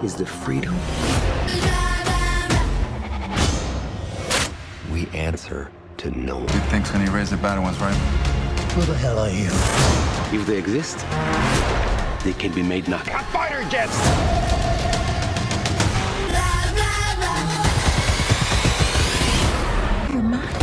is the freedom we answer to no one. He thinks when he raised the bad ones, right? Who the hell are you? If they exist, they can be made knock. A fighter jets! You're mine.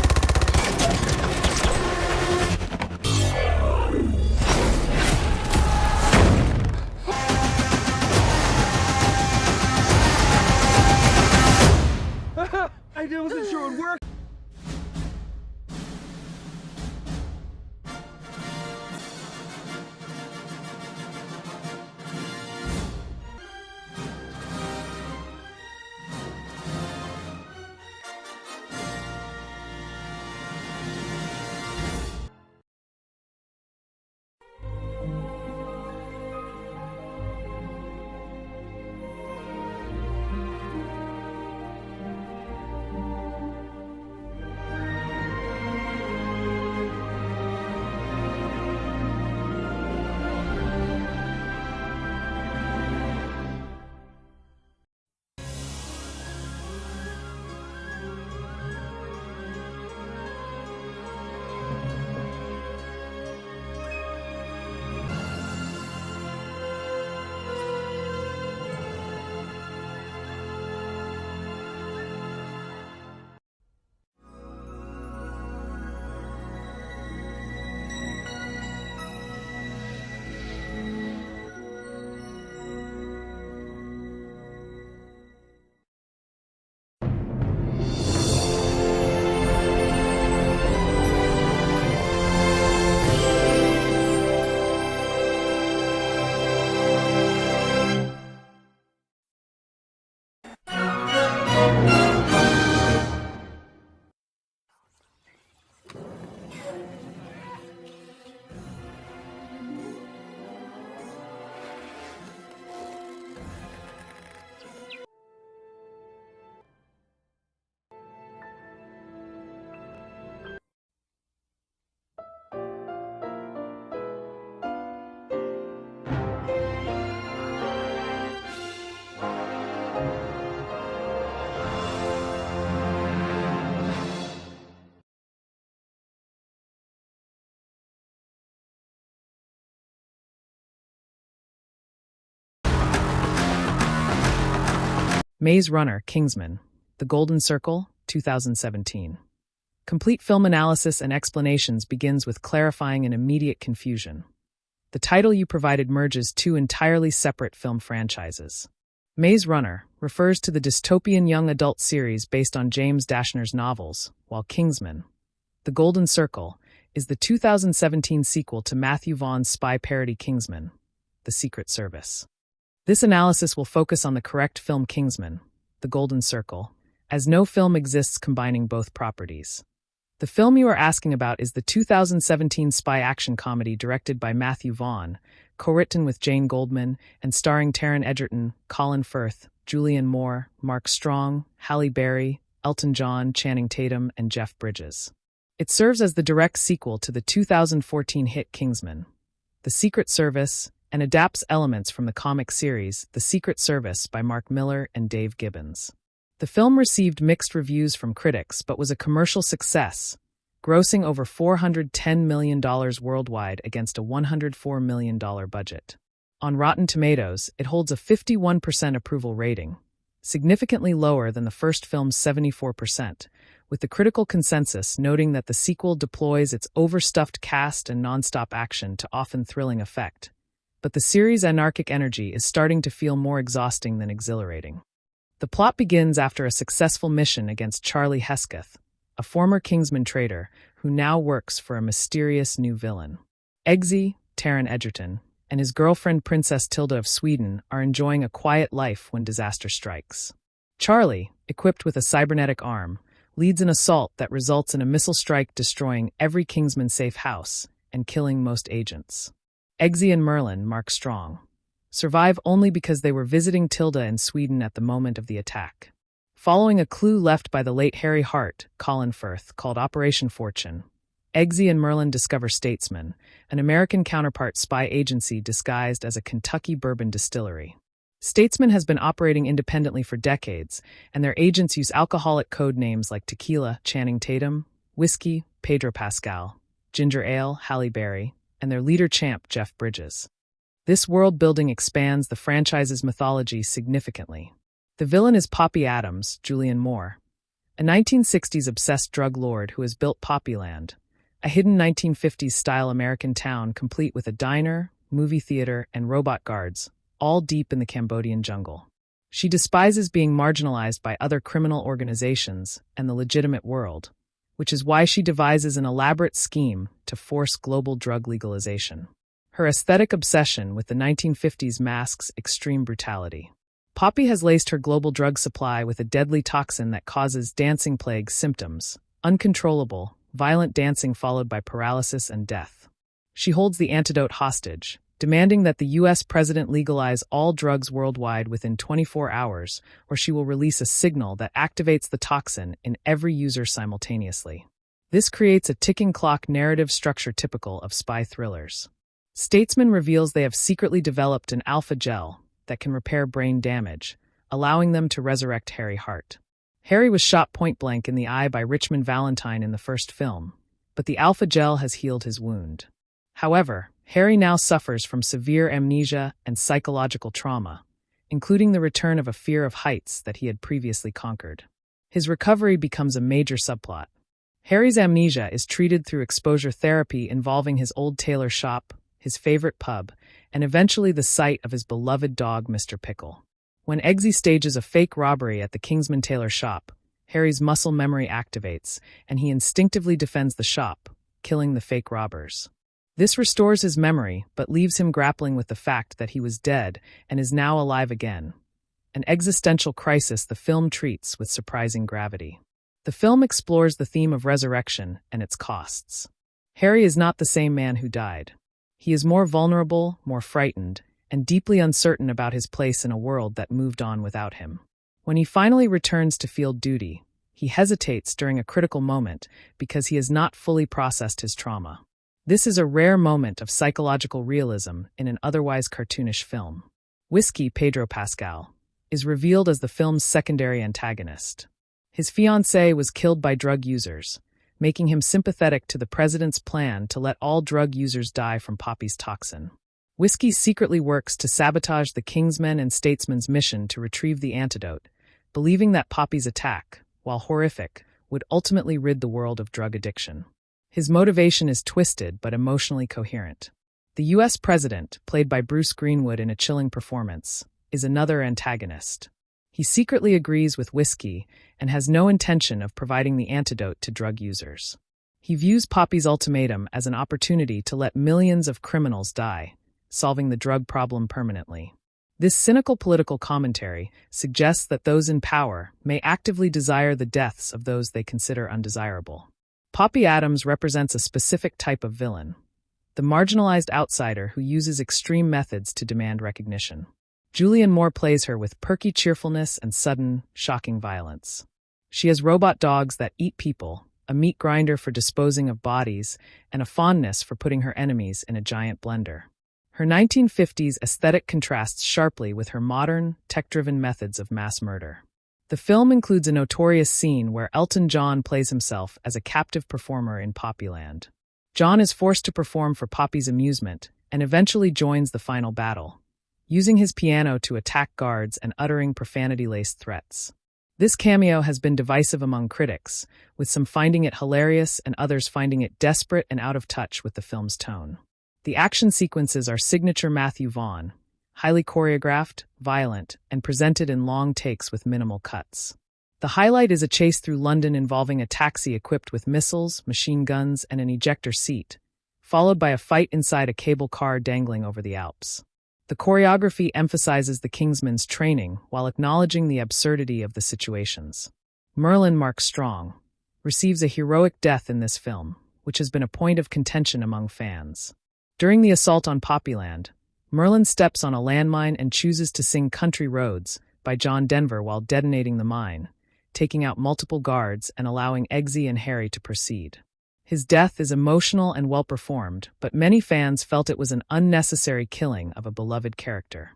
I wasn't sure it would work. Maze Runner, Kingsman, The Golden Circle, 2017. Complete film analysis and explanations begins with clarifying an immediate confusion. The title you provided merges two entirely separate film franchises. Maze Runner refers to the dystopian young adult series based on James Dashner's novels, while Kingsman, The Golden Circle, is the 2017 sequel to Matthew Vaughn's spy parody Kingsman, The Secret Service. This analysis will focus on the correct film Kingsman, The Golden Circle, as no film exists combining both properties. The film you are asking about is the 2017 spy action comedy directed by Matthew Vaughn, co-written with Jane Goldman, and starring Taron Egerton, Colin Firth, Julianne Moore, Mark Strong, Halle Berry, Elton John, Channing Tatum, and Jeff Bridges. It serves as the direct sequel to the 2014 hit Kingsman, The Secret Service, and adapts elements from the comic series The Secret Service by Mark Millar and Dave Gibbons. The film received mixed reviews from critics but was a commercial success, grossing over $410 million worldwide against a $104 million budget. On Rotten Tomatoes, it holds a 51% approval rating, significantly lower than the first film's 74%, with the critical consensus noting that the sequel deploys its overstuffed cast and nonstop action to often thrilling effect. But the series' anarchic energy is starting to feel more exhausting than exhilarating. The plot begins after a successful mission against Charlie Hesketh, a former Kingsman traitor who now works for a mysterious new villain. Eggsy, Taron Egerton, and his girlfriend Princess Tilda of Sweden are enjoying a quiet life when disaster strikes. Charlie, equipped with a cybernetic arm, leads an assault that results in a missile strike destroying every Kingsman safe house and killing most agents. Eggsy and Merlin, Mark Strong, survive only because they were visiting Tilda in Sweden at the moment of the attack. Following a clue left by the late Harry Hart, Colin Firth, called Operation Fortune, Eggsy and Merlin discover Statesman, an American counterpart spy agency disguised as a Kentucky bourbon distillery. Statesman has been operating independently for decades, and their agents use alcoholic code names like tequila, Channing Tatum, whiskey, Pedro Pascal, ginger ale, Halle Berry, and their leader champ, Jeff Bridges. This world-building expands the franchise's mythology significantly. The villain is Poppy Adams, Julianne Moore, a 1960s-obsessed drug lord who has built Poppyland, a hidden 1950s-style American town complete with a diner, movie theater, and robot guards, all deep in the Cambodian jungle. She despises being marginalized by other criminal organizations and the legitimate world, which is why she devises an elaborate scheme to force global drug legalization. Her aesthetic obsession with the 1950s masks extreme brutality. Poppy has laced her global drug supply with a deadly toxin that causes dancing plague symptoms, uncontrollable, violent dancing followed by paralysis and death. She holds the antidote hostage, demanding that the U.S. president legalize all drugs worldwide within 24 hours, or she will release a signal that activates the toxin in every user simultaneously. This creates a ticking clock narrative structure typical of spy thrillers. Statesman reveals they have secretly developed an alpha gel that can repair brain damage, allowing them to resurrect Harry Hart. Harry was shot point-blank in the eye by Richmond Valentine in the first film, but the alpha gel has healed his wound. However, Harry now suffers from severe amnesia and psychological trauma, including the return of a fear of heights that he had previously conquered. His recovery becomes a major subplot. Harry's amnesia is treated through exposure therapy involving his old tailor shop, his favorite pub, and eventually the sight of his beloved dog, Mr. Pickle. When Eggsy stages a fake robbery at the Kingsman Tailor shop, Harry's muscle memory activates, and he instinctively defends the shop, killing the fake robbers. This restores his memory, but leaves him grappling with the fact that he was dead and is now alive again. An existential crisis the film treats with surprising gravity. The film explores the theme of resurrection and its costs. Harry is not the same man who died. He is more vulnerable, more frightened, and deeply uncertain about his place in a world that moved on without him. When he finally returns to field duty, he hesitates during a critical moment because he has not fully processed his trauma. This is a rare moment of psychological realism in an otherwise cartoonish film. Whiskey, Pedro Pascal, is revealed as the film's secondary antagonist. His fiancée was killed by drug users, making him sympathetic to the president's plan to let all drug users die from Poppy's toxin. Whiskey secretly works to sabotage the Kingsmen and Statesman's mission to retrieve the antidote, believing that Poppy's attack, while horrific, would ultimately rid the world of drug addiction. His motivation is twisted but emotionally coherent. The U.S. president, played by Bruce Greenwood in a chilling performance, is another antagonist. He secretly agrees with Whiskey and has no intention of providing the antidote to drug users. He views Poppy's ultimatum as an opportunity to let millions of criminals die, solving the drug problem permanently. This cynical political commentary suggests that those in power may actively desire the deaths of those they consider undesirable. Poppy Adams represents a specific type of villain, the marginalized outsider who uses extreme methods to demand recognition. Julianne Moore plays her with perky cheerfulness and sudden, shocking violence. She has robot dogs that eat people, a meat grinder for disposing of bodies, and a fondness for putting her enemies in a giant blender. Her 1950s aesthetic contrasts sharply with her modern, tech-driven methods of mass murder. The film includes a notorious scene where Elton John plays himself as a captive performer in Poppyland. John is forced to perform for Poppy's amusement and eventually joins the final battle, using his piano to attack guards and uttering profanity-laced threats. This cameo has been divisive among critics, with some finding it hilarious and others finding it desperate and out of touch with the film's tone. The action sequences are signature Matthew Vaughn, highly choreographed, violent, and presented in long takes with minimal cuts. The highlight is a chase through London involving a taxi equipped with missiles, machine guns, and an ejector seat, followed by a fight inside a cable car dangling over the Alps. The choreography emphasizes the Kingsmen's training while acknowledging the absurdity of the situations. Merlin Mark Strong receives a heroic death in this film, which has been a point of contention among fans. During the assault on Poppyland, Merlin steps on a landmine and chooses to sing Country Roads by John Denver while detonating the mine, taking out multiple guards and allowing Eggsy and Harry to proceed. His death is emotional and well-performed, but many fans felt it was an unnecessary killing of a beloved character.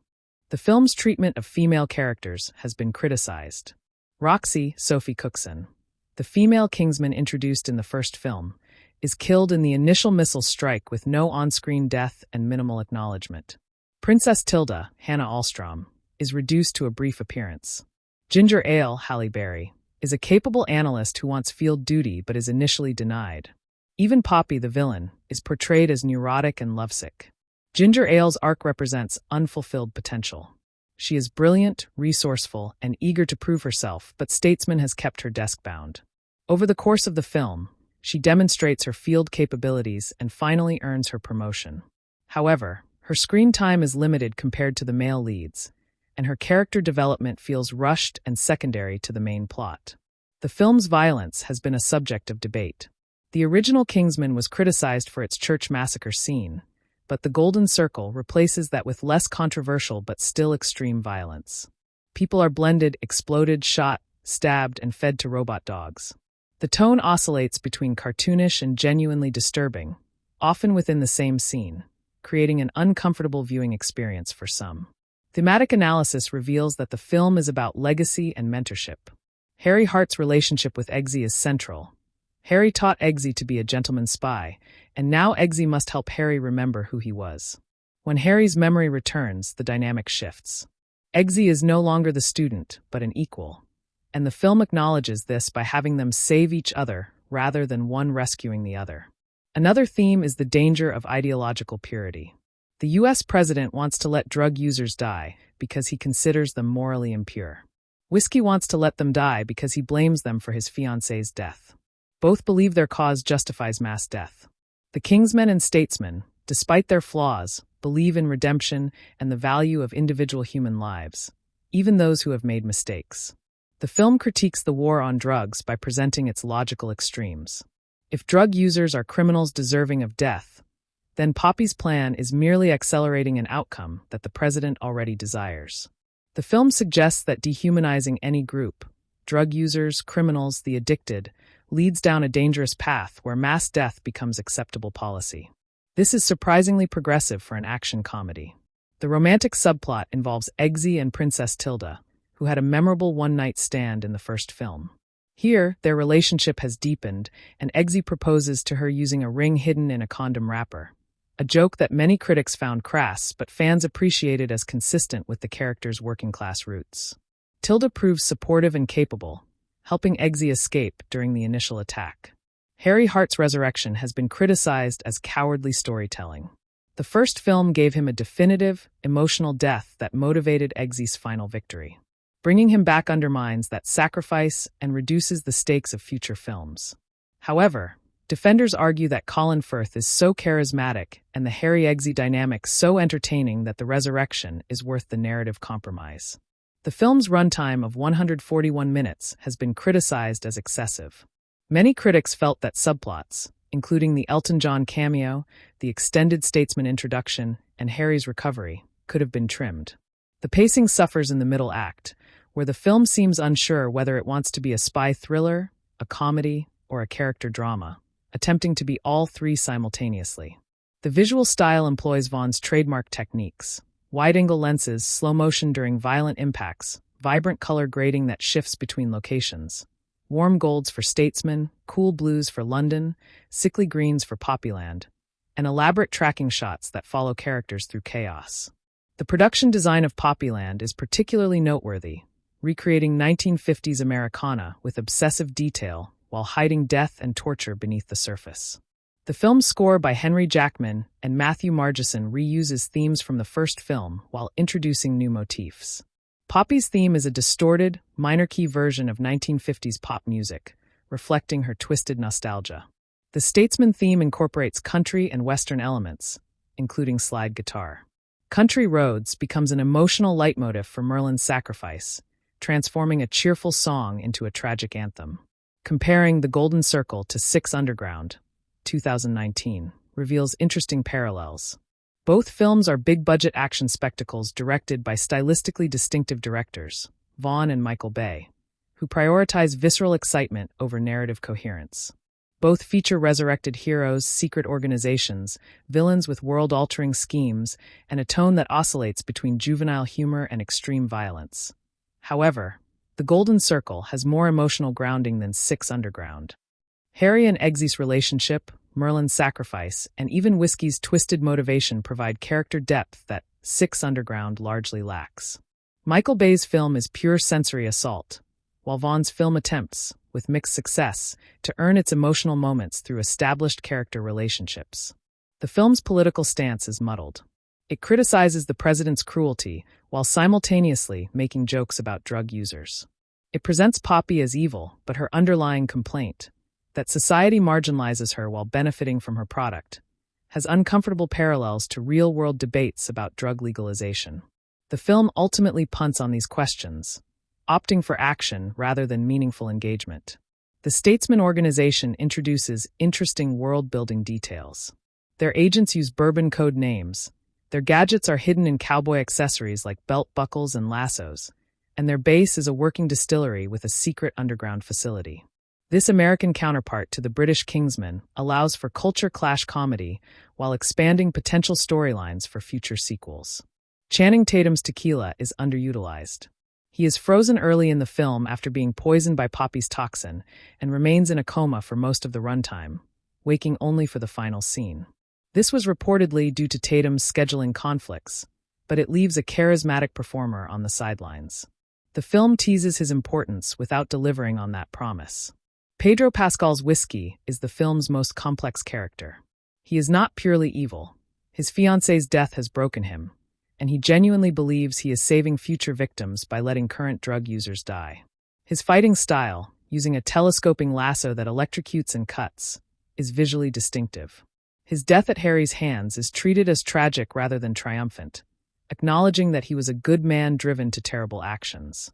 The film's treatment of female characters has been criticized. Roxy, Sophie Cookson, the female Kingsman introduced in the first film, is killed in the initial missile strike with no on-screen death and minimal acknowledgement. Princess Tilda, Hannah Alstrom, is reduced to a brief appearance. Ginger Ale, Halle Berry, is a capable analyst who wants field duty but is initially denied. Even Poppy, the villain, is portrayed as neurotic and lovesick. Ginger Ale's arc represents unfulfilled potential. She is brilliant, resourceful, and eager to prove herself, but Statesman has kept her desk-bound. Over the course of the film, she demonstrates her field capabilities and finally earns her promotion. However, her screen time is limited compared to the male leads, and her character development feels rushed and secondary to the main plot. The film's violence has been a subject of debate. The original Kingsman was criticized for its church massacre scene, but The Golden Circle replaces that with less controversial but still extreme violence. People are blended, exploded, shot, stabbed, and fed to robot dogs. The tone oscillates between cartoonish and genuinely disturbing, often within the same scene, creating an uncomfortable viewing experience for some. Thematic analysis reveals that the film is about legacy and mentorship. Harry Hart's relationship with Eggsy is central. Harry taught Eggsy to be a gentleman spy, and now Eggsy must help Harry remember who he was. When Harry's memory returns, the dynamic shifts. Eggsy is no longer the student, but an equal, and the film acknowledges this by having them save each other rather than one rescuing the other. Another theme is the danger of ideological purity. The U.S. president wants to let drug users die because he considers them morally impure. Whiskey wants to let them die because he blames them for his fiancée's death. Both believe their cause justifies mass death. The Kingsmen and Statesmen, despite their flaws, believe in redemption and the value of individual human lives, even those who have made mistakes. The film critiques the war on drugs by presenting its logical extremes. If drug users are criminals deserving of death, then Poppy's plan is merely accelerating an outcome that the president already desires. The film suggests that dehumanizing any group, drug users, criminals, the addicted, leads down a dangerous path where mass death becomes acceptable policy. This is surprisingly progressive for an action comedy. The romantic subplot involves Eggsy and Princess Tilda, who had a memorable one-night stand in the first film. Here, their relationship has deepened, and Eggsy proposes to her using a ring hidden in a condom wrapper, a joke that many critics found crass, but fans appreciated as consistent with the character's working-class roots. Tilda proves supportive and capable, helping Eggsy escape during the initial attack. Harry Hart's resurrection has been criticized as cowardly storytelling. The first film gave him a definitive, emotional death that motivated Eggsy's final victory. Bringing him back undermines that sacrifice and reduces the stakes of future films. However, defenders argue that Colin Firth is so charismatic and the Harry-Eggsy dynamic so entertaining that the resurrection is worth the narrative compromise. The film's runtime of 141 minutes has been criticized as excessive. Many critics felt that subplots, including the Elton John cameo, the extended Statesman introduction, and Harry's recovery, could have been trimmed. The pacing suffers in the middle act, where the film seems unsure whether it wants to be a spy thriller, a comedy, or a character drama, attempting to be all three simultaneously. The visual style employs Vaughn's trademark techniques: wide-angle lenses, slow motion during violent impacts, vibrant color grading that shifts between locations, warm golds for Statesman, cool blues for London, sickly greens for Poppyland, and elaborate tracking shots that follow characters through chaos. The production design of Poppyland is particularly noteworthy, recreating 1950s Americana with obsessive detail while hiding death and torture beneath the surface. The film's score by Henry Jackman and Matthew Margeson reuses themes from the first film while introducing new motifs. Poppy's theme is a distorted, minor-key version of 1950s pop music, reflecting her twisted nostalgia. The Statesman theme incorporates country and Western elements, including slide guitar. Country Roads becomes an emotional leitmotif for Merlin's sacrifice, transforming a cheerful song into a tragic anthem. Comparing The Golden Circle to Six Underground, 2019, reveals interesting parallels. Both films are big-budget action spectacles directed by stylistically distinctive directors, Vaughn and Michael Bay, who prioritize visceral excitement over narrative coherence. Both feature resurrected heroes, secret organizations, villains with world-altering schemes, and a tone that oscillates between juvenile humor and extreme violence. However, The Golden Circle has more emotional grounding than Six Underground. Harry and Eggsy's relationship, Merlin's sacrifice, and even Whiskey's twisted motivation provide character depth that Six Underground largely lacks. Michael Bay's film is pure sensory assault, while Vaughn's film attempts, with mixed success, to earn its emotional moments through established character relationships. The film's political stance is muddled. It criticizes the president's cruelty while simultaneously making jokes about drug users. It presents Poppy as evil, but her underlying complaint, that society marginalizes her while benefiting from her product, has uncomfortable parallels to real-world debates about drug legalization. The film ultimately punts on these questions, opting for action rather than meaningful engagement. The Statesman organization introduces interesting world-building details. Their agents use bourbon code names, their gadgets are hidden in cowboy accessories like belt buckles and lassos, and their base is a working distillery with a secret underground facility. This American counterpart to the British Kingsman allows for culture clash comedy while expanding potential storylines for future sequels. Channing Tatum's tequila is underutilized. He is frozen early in the film after being poisoned by Poppy's toxin and remains in a coma for most of the runtime, waking only for the final scene. This was reportedly due to Tatum's scheduling conflicts, but it leaves a charismatic performer on the sidelines. The film teases his importance without delivering on that promise. Pedro Pascal's Whiskey is the film's most complex character. He is not purely evil. His fiancée's death has broken him, and he genuinely believes he is saving future victims by letting current drug users die. His fighting style, using a telescoping lasso that electrocutes and cuts, is visually distinctive. His death at Harry's hands is treated as tragic rather than triumphant, acknowledging that he was a good man driven to terrible actions.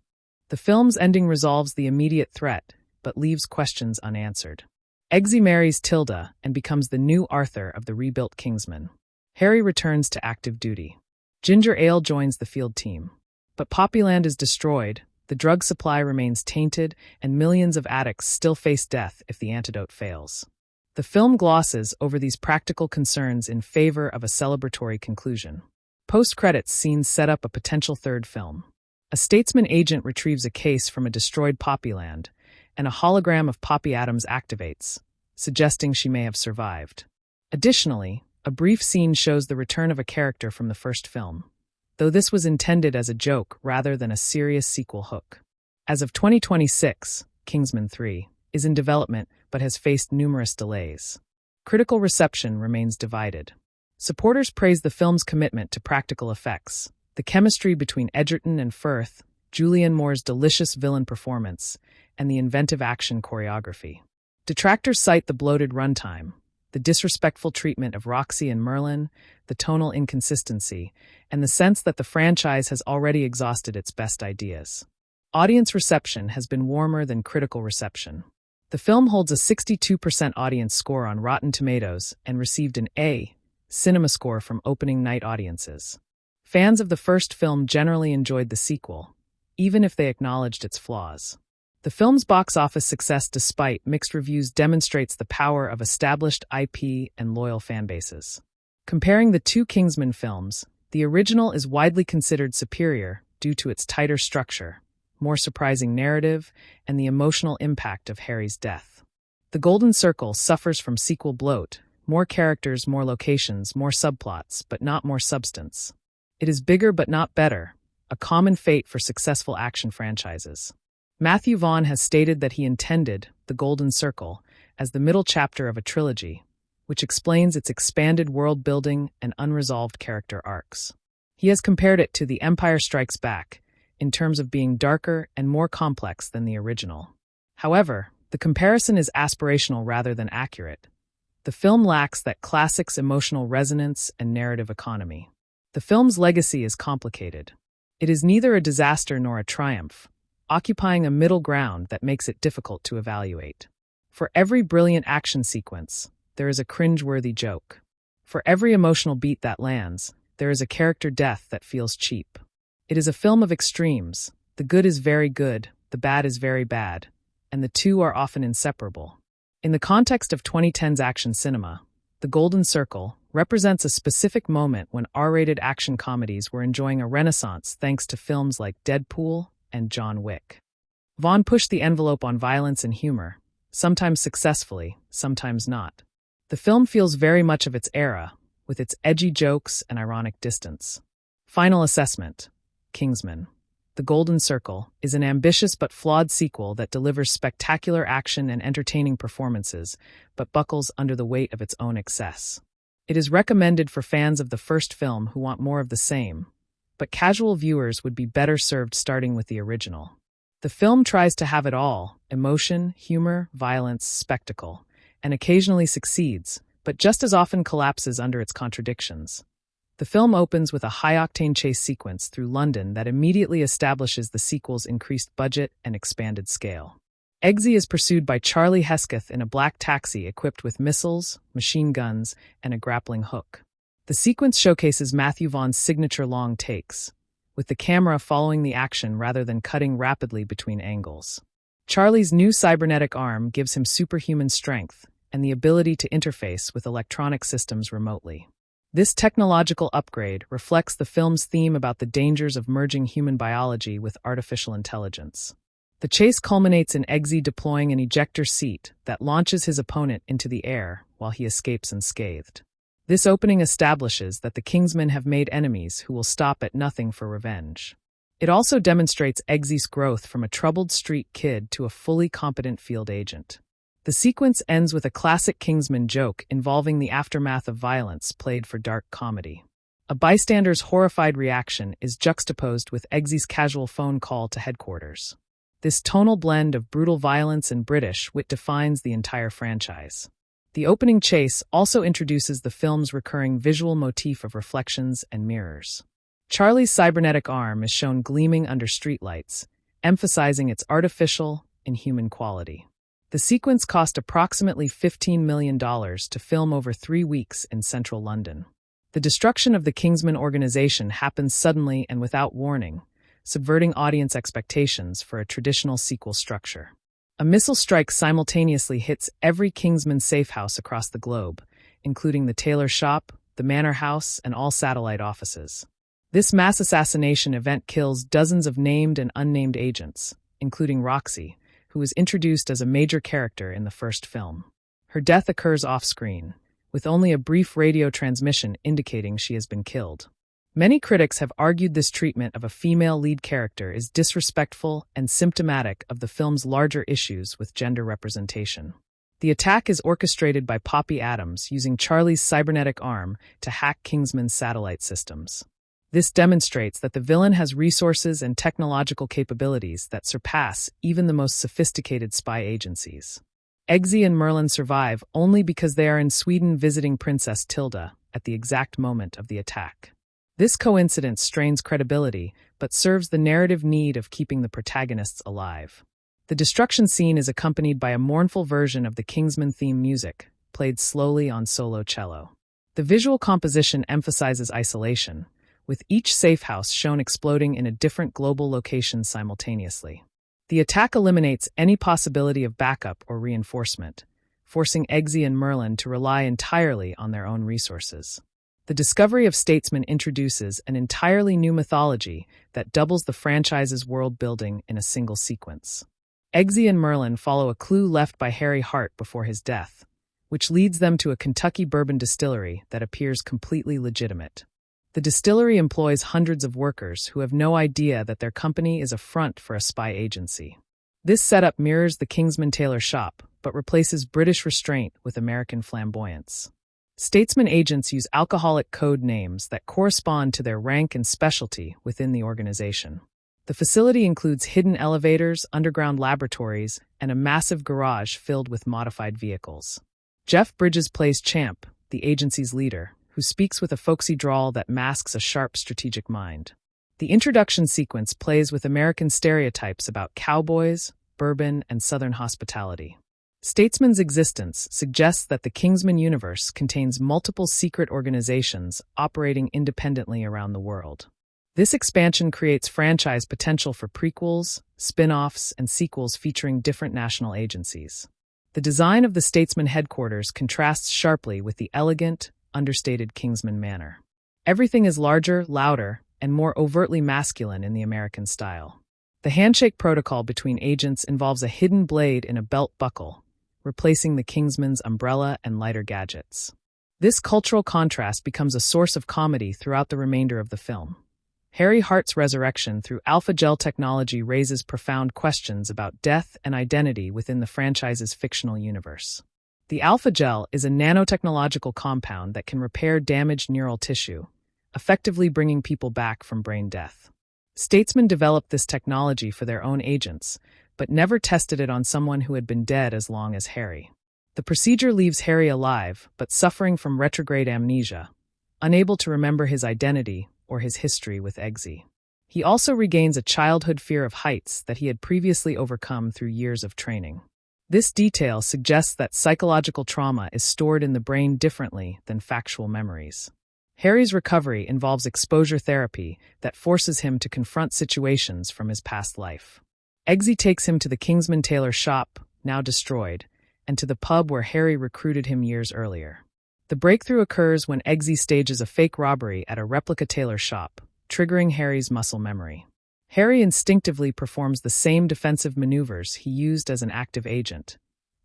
The film's ending resolves the immediate threat, but leaves questions unanswered. Eggsy marries Tilda and becomes the new Arthur of the rebuilt Kingsman. Harry returns to active duty. Ginger Ale joins the field team. But Poppyland is destroyed, the drug supply remains tainted, and millions of addicts still face death if the antidote fails. The film glosses over these practical concerns in favor of a celebratory conclusion. Post-credits scenes set up a potential third film. A statesman agent retrieves a case from a destroyed Poppyland, and a hologram of Poppy Adams activates, suggesting she may have survived. Additionally, a brief scene shows the return of a character from the first film, though this was intended as a joke rather than a serious sequel hook. As of 2026, Kingsman 3 is in development but has faced numerous delays. Critical reception remains divided. Supporters praise the film's commitment to practical effects, the chemistry between Edgerton and Firth, Julianne Moore's delicious villain performance, and the inventive action choreography. Detractors cite the bloated runtime, the disrespectful treatment of Roxy and Merlin, the tonal inconsistency, and the sense that the franchise has already exhausted its best ideas. Audience reception has been warmer than critical reception. The film holds a 62% audience score on Rotten Tomatoes and received an A cinema score from opening night audiences. Fans of the first film generally enjoyed the sequel, even if they acknowledged its flaws. The film's box office success despite mixed reviews demonstrates the power of established IP and loyal fanbases. Comparing the two Kingsman films, the original is widely considered superior due to its tighter structure, more surprising narrative, and the emotional impact of Harry's death. The Golden Circle suffers from sequel bloat, more characters, more locations, more subplots, but not more substance. It is bigger but not better, a common fate for successful action franchises. Matthew Vaughn has stated that he intended The Golden Circle as the middle chapter of a trilogy, which explains its expanded world building and unresolved character arcs. He has compared it to The Empire Strikes Back, in terms of being darker and more complex than the original. However, the comparison is aspirational rather than accurate. The film lacks that classic's emotional resonance and narrative economy. The film's legacy is complicated. It is neither a disaster nor a triumph, occupying a middle ground that makes it difficult to evaluate. For every brilliant action sequence, there is a cringe-worthy joke. For every emotional beat that lands, there is a character death that feels cheap. It is a film of extremes. The good is very good, the bad is very bad, and the two are often inseparable. In the context of 2010's action cinema, The Golden Circle represents a specific moment when R-rated action comedies were enjoying a renaissance thanks to films like Deadpool and John Wick. Vaughn pushed the envelope on violence and humor, sometimes successfully, sometimes not. The film feels very much of its era, with its edgy jokes and ironic distance. Final assessment: Kingsman: The Golden Circle is an ambitious but flawed sequel that delivers spectacular action and entertaining performances, but buckles under the weight of its own excess. It is recommended for fans of the first film who want more of the same, but casual viewers would be better served starting with the original. The film tries to have it all: emotion, humor, violence, spectacle, and occasionally succeeds, but just as often collapses under its contradictions. The film opens with a high-octane chase sequence through London that immediately establishes the sequel's increased budget and expanded scale. Eggsy is pursued by Charlie Hesketh in a black taxi equipped with missiles, machine guns, and a grappling hook. The sequence showcases Matthew Vaughn's signature long takes, with the camera following the action rather than cutting rapidly between angles. Charlie's new cybernetic arm gives him superhuman strength and the ability to interface with electronic systems remotely. This technological upgrade reflects the film's theme about the dangers of merging human biology with artificial intelligence. The chase culminates in Eggsy deploying an ejector seat that launches his opponent into the air while he escapes unscathed. This opening establishes that the Kingsmen have made enemies who will stop at nothing for revenge. It also demonstrates Eggsy's growth from a troubled street kid to a fully competent field agent. The sequence ends with a classic Kingsman joke involving the aftermath of violence played for dark comedy. A bystander's horrified reaction is juxtaposed with Eggsy's casual phone call to headquarters. This tonal blend of brutal violence and British wit defines the entire franchise. The opening chase also introduces the film's recurring visual motif of reflections and mirrors. Charlie's cybernetic arm is shown gleaming under streetlights, emphasizing its artificial, inhuman quality. The sequence cost approximately $15 million to film over 3 weeks in central London. The destruction of the Kingsman organization happens suddenly and without warning, subverting audience expectations for a traditional sequel structure. A missile strike simultaneously hits every Kingsman safe house across the globe, including the tailor shop, the manor house, and all satellite offices. This mass assassination event kills dozens of named and unnamed agents, including Roxy, who was introduced as a major character in the first film. Her death occurs off-screen, with only a brief radio transmission indicating she has been killed. Many critics have argued this treatment of a female lead character is disrespectful and symptomatic of the film's larger issues with gender representation. The attack is orchestrated by Poppy Adams using Charlie's cybernetic arm to hack Kingsman's satellite systems. This demonstrates that the villain has resources and technological capabilities that surpass even the most sophisticated spy agencies. Eggsy and Merlin survive only because they are in Sweden visiting Princess Tilda at the exact moment of the attack. This coincidence strains credibility, but serves the narrative need of keeping the protagonists alive. The destruction scene is accompanied by a mournful version of the Kingsman theme music, played slowly on solo cello. The visual composition emphasizes isolation, with each safe house shown exploding in a different global location simultaneously. The attack eliminates any possibility of backup or reinforcement, forcing Eggsy and Merlin to rely entirely on their own resources. The discovery of Statesman introduces an entirely new mythology that doubles the franchise's world building in a single sequence. Eggsy and Merlin follow a clue left by Harry Hart before his death, which leads them to a Kentucky bourbon distillery that appears completely legitimate. The distillery employs hundreds of workers who have no idea that their company is a front for a spy agency. This setup mirrors the Kingsman tailor shop, but replaces British restraint with American flamboyance. Statesman agents use alcoholic code names that correspond to their rank and specialty within the organization. The facility includes hidden elevators, underground laboratories, and a massive garage filled with modified vehicles. Jeff Bridges plays Champ, the agency's leader, who speaks with a folksy drawl that masks a sharp strategic mind. The introduction sequence plays with American stereotypes about cowboys, bourbon, and Southern hospitality. Statesman's existence suggests that the Kingsman universe contains multiple secret organizations operating independently around the world. This expansion creates franchise potential for prequels, spin-offs, and sequels featuring different national agencies. The design of the Statesman headquarters contrasts sharply with the elegant, understated Kingsman manor. Everything is larger, louder, and more overtly masculine in the American style. The handshake protocol between agents involves a hidden blade in a belt buckle, replacing the Kingsman's umbrella and lighter gadgets. This cultural contrast becomes a source of comedy throughout the remainder of the film. Harry Hart's resurrection through alpha gel technology raises profound questions about death and identity within the franchise's fictional universe. The alpha gel is a nanotechnological compound that can repair damaged neural tissue, effectively bringing people back from brain death. Statesmen developed this technology for their own agents, but never tested it on someone who had been dead as long as Harry. The procedure leaves Harry alive, but suffering from retrograde amnesia, unable to remember his identity or his history with Eggsy. He also regains a childhood fear of heights that he had previously overcome through years of training. This detail suggests that psychological trauma is stored in the brain differently than factual memories. Harry's recovery involves exposure therapy that forces him to confront situations from his past life. Eggsy takes him to the Kingsman tailor shop, now destroyed, and to the pub where Harry recruited him years earlier. The breakthrough occurs when Eggsy stages a fake robbery at a replica tailor shop, triggering Harry's muscle memory. Harry instinctively performs the same defensive maneuvers he used as an active agent,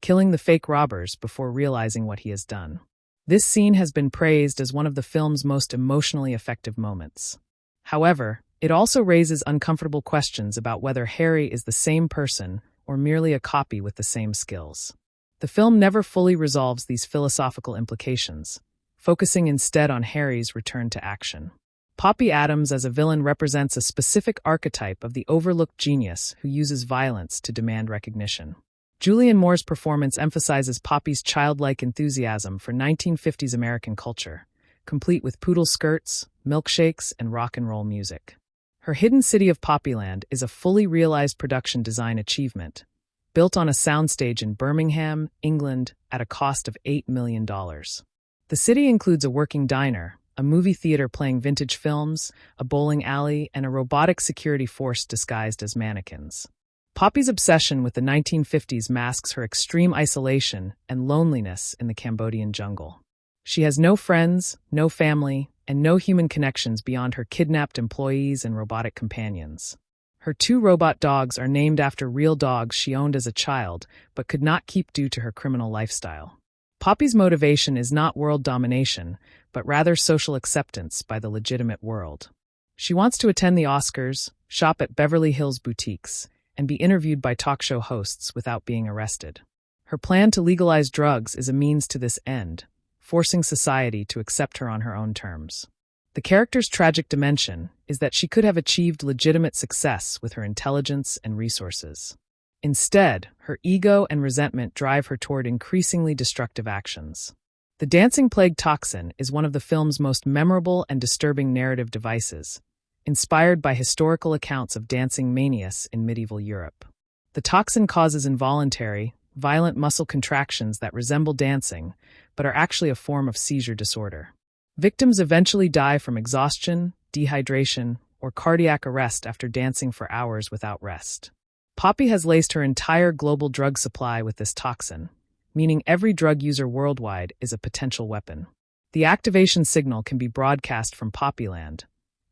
killing the fake robbers before realizing what he has done. This scene has been praised as one of the film's most emotionally effective moments. However, it also raises uncomfortable questions about whether Harry is the same person or merely a copy with the same skills. The film never fully resolves these philosophical implications, focusing instead on Harry's return to action. Poppy Adams as a villain represents a specific archetype of the overlooked genius who uses violence to demand recognition. Julianne Moore's performance emphasizes Poppy's childlike enthusiasm for 1950s American culture, complete with poodle skirts, milkshakes, and rock and roll music. Her Hidden City of Poppyland is a fully realized production design achievement, built on a soundstage in Birmingham, England, at a cost of $8 million. The city includes a working diner, a movie theater playing vintage films, a bowling alley, and a robotic security force disguised as mannequins. Poppy's obsession with the 1950s masks her extreme isolation and loneliness in the Cambodian jungle. She has no friends, no family, and no human connections beyond her kidnapped employees and robotic companions. Her 2 robot dogs are named after real dogs she owned as a child, but could not keep due to her criminal lifestyle. Poppy's motivation is not world domination, but rather social acceptance by the legitimate world. She wants to attend the Oscars, shop at Beverly Hills boutiques, and be interviewed by talk show hosts without being arrested. Her plan to legalize drugs is a means to this end, forcing society to accept her on her own terms. The character's tragic dimension is that she could have achieved legitimate success with her intelligence and resources. Instead, her ego and resentment drive her toward increasingly destructive actions. The dancing plague toxin is one of the film's most memorable and disturbing narrative devices, inspired by historical accounts of dancing manias in medieval Europe. The toxin causes involuntary, violent muscle contractions that resemble dancing, but are actually a form of seizure disorder. Victims eventually die from exhaustion, dehydration, or cardiac arrest after dancing for hours without rest. Poppy has laced her entire global drug supply with this toxin, meaning every drug user worldwide is a potential weapon. The activation signal can be broadcast from Poppyland,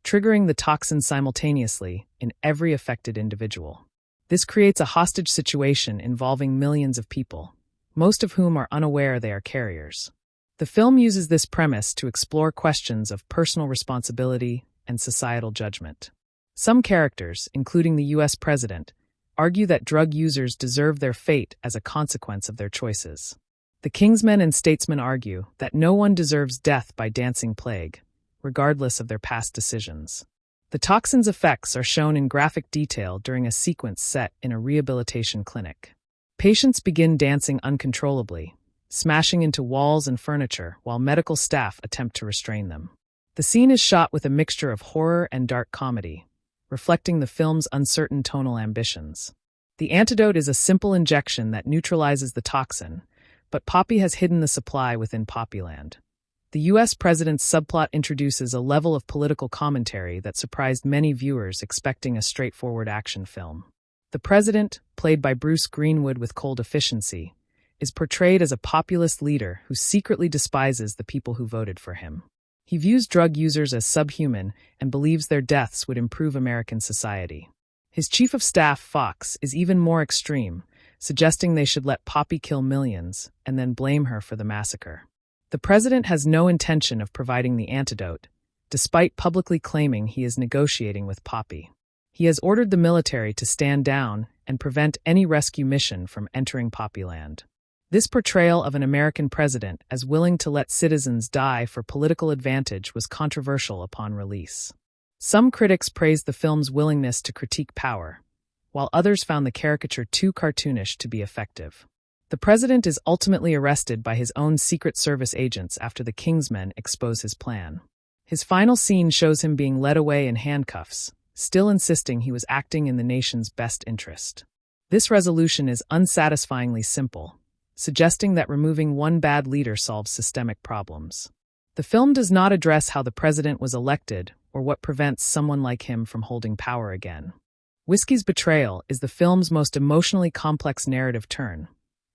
triggering the toxin simultaneously in every affected individual. This creates a hostage situation involving millions of people, most of whom are unaware they are carriers. The film uses this premise to explore questions of personal responsibility and societal judgment. Some characters, including the U.S. president, argue that drug users deserve their fate as a consequence of their choices. The Kingsmen and Statesmen argue that no one deserves death by dancing plague, regardless of their past decisions. The toxin's effects are shown in graphic detail during a sequence set in a rehabilitation clinic. Patients begin dancing uncontrollably, smashing into walls and furniture while medical staff attempt to restrain them. The scene is shot with a mixture of horror and dark comedy, reflecting the film's uncertain tonal ambitions. The antidote is a simple injection that neutralizes the toxin, but Poppy has hidden the supply within Poppyland. The U.S. president's subplot introduces a level of political commentary that surprised many viewers expecting a straightforward action film. The president, played by Bruce Greenwood with cold efficiency, is portrayed as a populist leader who secretly despises the people who voted for him. He views drug users as subhuman and believes their deaths would improve American society. His chief of staff, Fox, is even more extreme, suggesting they should let Poppy kill millions and then blame her for the massacre. The president has no intention of providing the antidote, despite publicly claiming he is negotiating with Poppy. He has ordered the military to stand down and prevent any rescue mission from entering Poppyland. This portrayal of an American president as willing to let citizens die for political advantage was controversial upon release. Some critics praised the film's willingness to critique power, while others found the caricature too cartoonish to be effective. The president is ultimately arrested by his own Secret Service agents after the Kingsmen expose his plan. His final scene shows him being led away in handcuffs, still insisting he was acting in the nation's best interest. This resolution is unsatisfyingly simple, suggesting that removing one bad leader solves systemic problems. The film does not address how the president was elected or what prevents someone like him from holding power again. Whiskey's betrayal is the film's most emotionally complex narrative turn,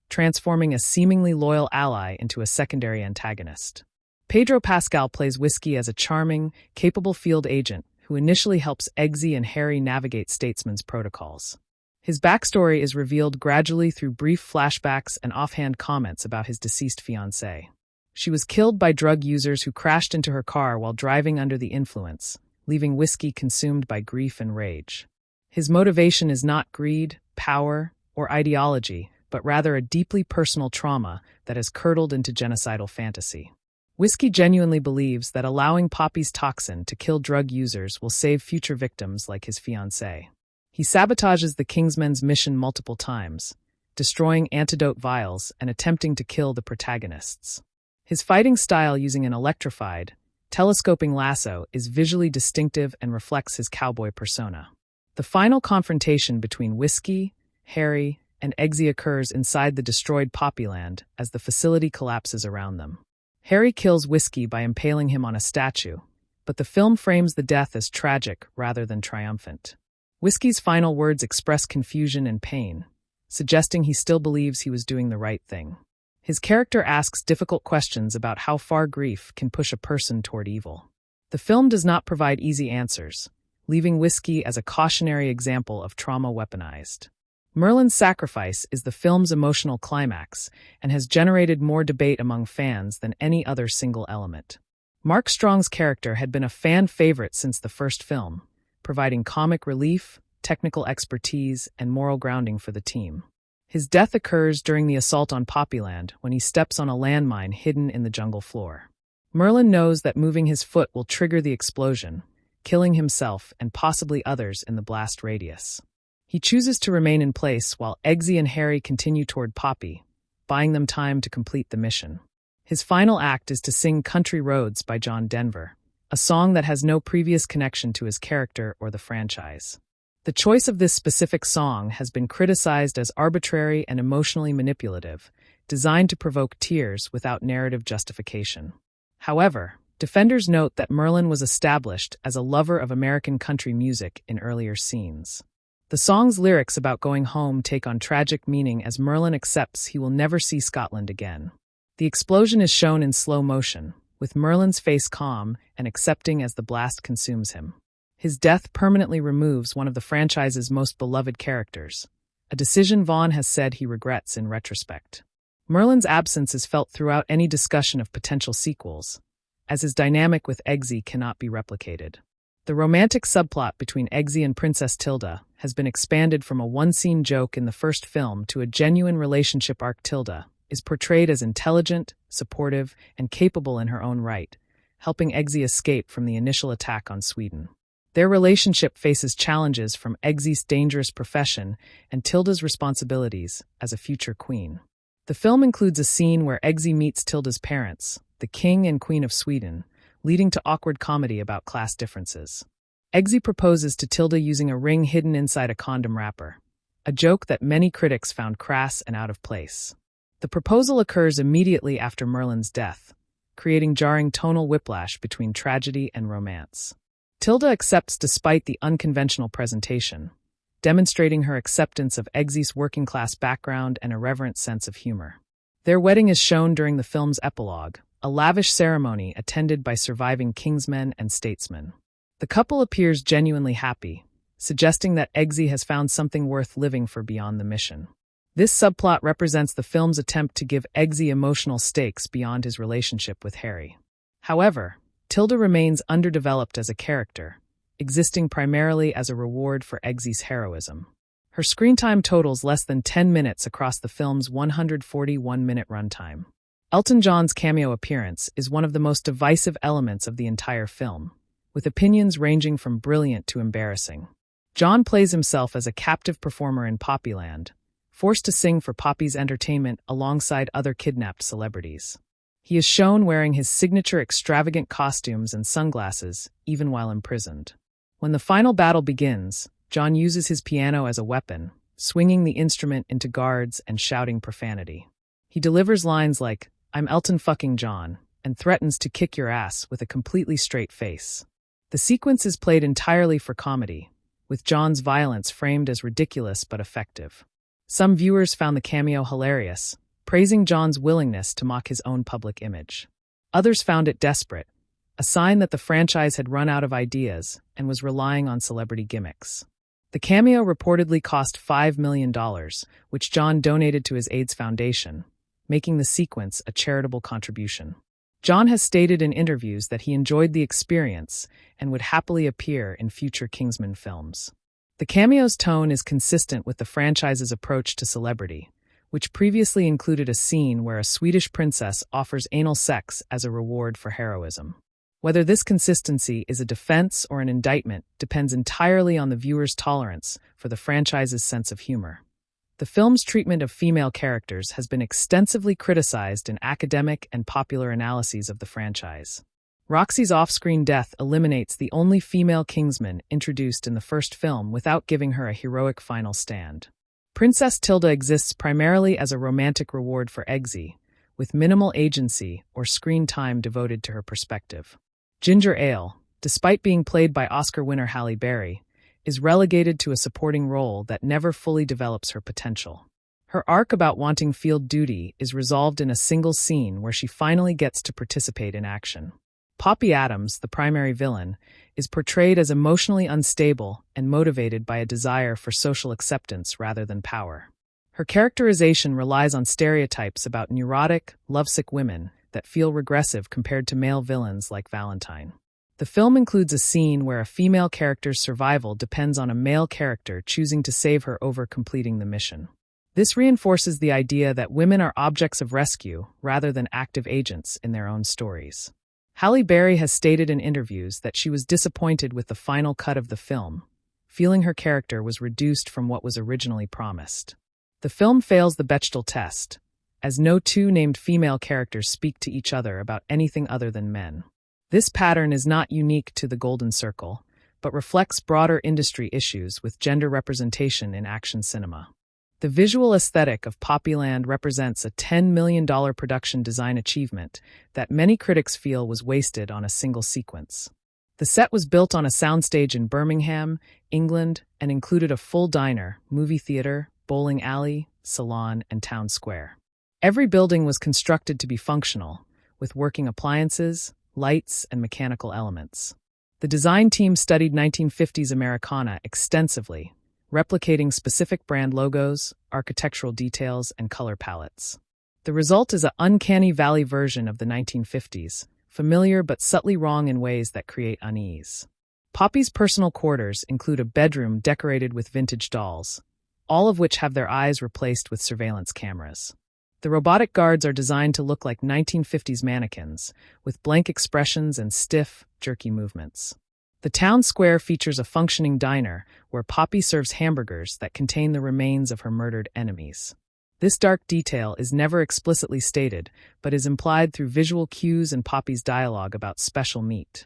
transforming a seemingly loyal ally into a secondary antagonist. Pedro Pascal plays Whiskey as a charming, capable field agent who initially helps Eggsy and Harry navigate statesmen's protocols. His backstory is revealed gradually through brief flashbacks and offhand comments about his deceased fiancée. She was killed by drug users who crashed into her car while driving under the influence, leaving Whiskey consumed by grief and rage. His motivation is not greed, power, or ideology, but rather a deeply personal trauma that has curdled into genocidal fantasy. Whiskey genuinely believes that allowing Poppy's toxin to kill drug users will save future victims like his fiancée. He sabotages the Kingsmen's mission multiple times, destroying antidote vials and attempting to kill the protagonists. His fighting style using an electrified, telescoping lasso is visually distinctive and reflects his cowboy persona. The final confrontation between Whiskey, Harry, and Eggsy occurs inside the destroyed Poppyland as the facility collapses around them. Harry kills Whiskey by impaling him on a statue, but the film frames the death as tragic rather than triumphant. Whiskey's final words express confusion and pain, suggesting he still believes he was doing the right thing. His character asks difficult questions about how far grief can push a person toward evil. The film does not provide easy answers, leaving Whiskey as a cautionary example of trauma weaponized. Merlin's sacrifice is the film's emotional climax and has generated more debate among fans than any other single element. Mark Strong's character had been a fan favorite since the first film, providing comic relief, technical expertise, and moral grounding for the team. His death occurs during the assault on Poppyland when he steps on a landmine hidden in the jungle floor. Merlin knows that moving his foot will trigger the explosion, killing himself and possibly others in the blast radius. He chooses to remain in place while Eggsy and Harry continue toward Poppy, buying them time to complete the mission. His final act is to sing Country Roads by John Denver, a song that has no previous connection to his character or the franchise. The choice of this specific song has been criticized as arbitrary and emotionally manipulative, designed to provoke tears without narrative justification. However, defenders note that Merlin was established as a lover of American country music in earlier scenes. The song's lyrics about going home take on tragic meaning as Merlin accepts he will never see Scotland again. The explosion is shown in slow motion, with Merlin's face calm and accepting as the blast consumes him. His death permanently removes one of the franchise's most beloved characters, a decision Vaughn has said he regrets in retrospect. Merlin's absence is felt throughout any discussion of potential sequels, as his dynamic with Eggsy cannot be replicated. The romantic subplot between Eggsy and Princess Tilda has been expanded from a one-scene joke in the first film to a genuine relationship arc. Tilda is portrayed as intelligent, supportive, and capable in her own right, helping Eggsy escape from the initial attack on Sweden. Their relationship faces challenges from Eggsy's dangerous profession and Tilda's responsibilities as a future queen. The film includes a scene where Eggsy meets Tilda's parents, the King and Queen of Sweden, leading to awkward comedy about class differences. Eggsy proposes to Tilda using a ring hidden inside a condom wrapper, a joke that many critics found crass and out of place. The proposal occurs immediately after Merlin's death, creating jarring tonal whiplash between tragedy and romance. Tilda accepts despite the unconventional presentation, demonstrating her acceptance of Eggsy's working-class background and irreverent sense of humor. Their wedding is shown during the film's epilogue, a lavish ceremony attended by surviving kingsmen and statesmen. The couple appears genuinely happy, suggesting that Eggsy has found something worth living for beyond the mission. This subplot represents the film's attempt to give Eggsy emotional stakes beyond his relationship with Harry. However, Tilda remains underdeveloped as a character, existing primarily as a reward for Eggsy's heroism. Her screen time totals less than 10 minutes across the film's 141-minute runtime. Elton John's cameo appearance is one of the most divisive elements of the entire film, with opinions ranging from brilliant to embarrassing. John plays himself as a captive performer in Poppyland, forced to sing for Poppy's entertainment alongside other kidnapped celebrities. He is shown wearing his signature extravagant costumes and sunglasses, even while imprisoned. When the final battle begins, John uses his piano as a weapon, swinging the instrument into guards and shouting profanity. He delivers lines like, "I'm Elton fucking John," and threatens to kick your ass with a completely straight face. The sequence is played entirely for comedy, with John's violence framed as ridiculous but effective. Some viewers found the cameo hilarious, praising John's willingness to mock his own public image. Others found it desperate, a sign that the franchise had run out of ideas and was relying on celebrity gimmicks. The cameo reportedly cost $5 million, which John donated to his AIDS Foundation, making the sequence a charitable contribution. John has stated in interviews that he enjoyed the experience and would happily appear in future Kingsman films. The cameo's tone is consistent with the franchise's approach to celebrity, which previously included a scene where a Swedish princess offers anal sex as a reward for heroism. Whether this consistency is a defense or an indictment depends entirely on the viewer's tolerance for the franchise's sense of humor. The film's treatment of female characters has been extensively criticized in academic and popular analyses of the franchise. Roxy's off-screen death eliminates the only female Kingsman introduced in the first film without giving her a heroic final stand. Princess Tilda exists primarily as a romantic reward for Eggsy, with minimal agency or screen time devoted to her perspective. Ginger Ale, despite being played by Oscar winner Halle Berry, is relegated to a supporting role that never fully develops her potential. Her arc about wanting field duty is resolved in a single scene where she finally gets to participate in action. Poppy Adams, the primary villain, is portrayed as emotionally unstable and motivated by a desire for social acceptance rather than power. Her characterization relies on stereotypes about neurotic, lovesick women that feel regressive compared to male villains like Valentine. The film includes a scene where a female character's survival depends on a male character choosing to save her over completing the mission. This reinforces the idea that women are objects of rescue rather than active agents in their own stories. Halle Berry has stated in interviews that she was disappointed with the final cut of the film, feeling her character was reduced from what was originally promised. The film fails the Bechdel test, as no two named female characters speak to each other about anything other than men. This pattern is not unique to the Golden Circle, but reflects broader industry issues with gender representation in action cinema. The visual aesthetic of Poppyland represents a $10 million production design achievement that many critics feel was wasted on a single sequence. The set was built on a soundstage in Birmingham, England, and included a full diner, movie theater, bowling alley, salon, and town square. Every building was constructed to be functional, with working appliances, lights, and mechanical elements. The design team studied 1950s Americana extensively, replicating specific brand logos, architectural details, and color palettes. The result is an uncanny valley version of the 1950s, familiar but subtly wrong in ways that create unease. Poppy's personal quarters include a bedroom decorated with vintage dolls, all of which have their eyes replaced with surveillance cameras. The robotic guards are designed to look like 1950s mannequins, with blank expressions and stiff, jerky movements. The town square features a functioning diner where Poppy serves hamburgers that contain the remains of her murdered enemies. This dark detail is never explicitly stated, but is implied through visual cues and Poppy's dialogue about special meat.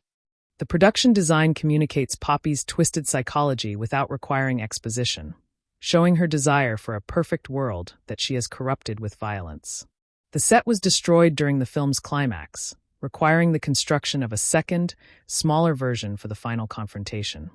The production design communicates Poppy's twisted psychology without requiring exposition, showing her desire for a perfect world that she has corrupted with violence. The set was destroyed during the film's climax, requiring the construction of a second, smaller version for the final confrontation.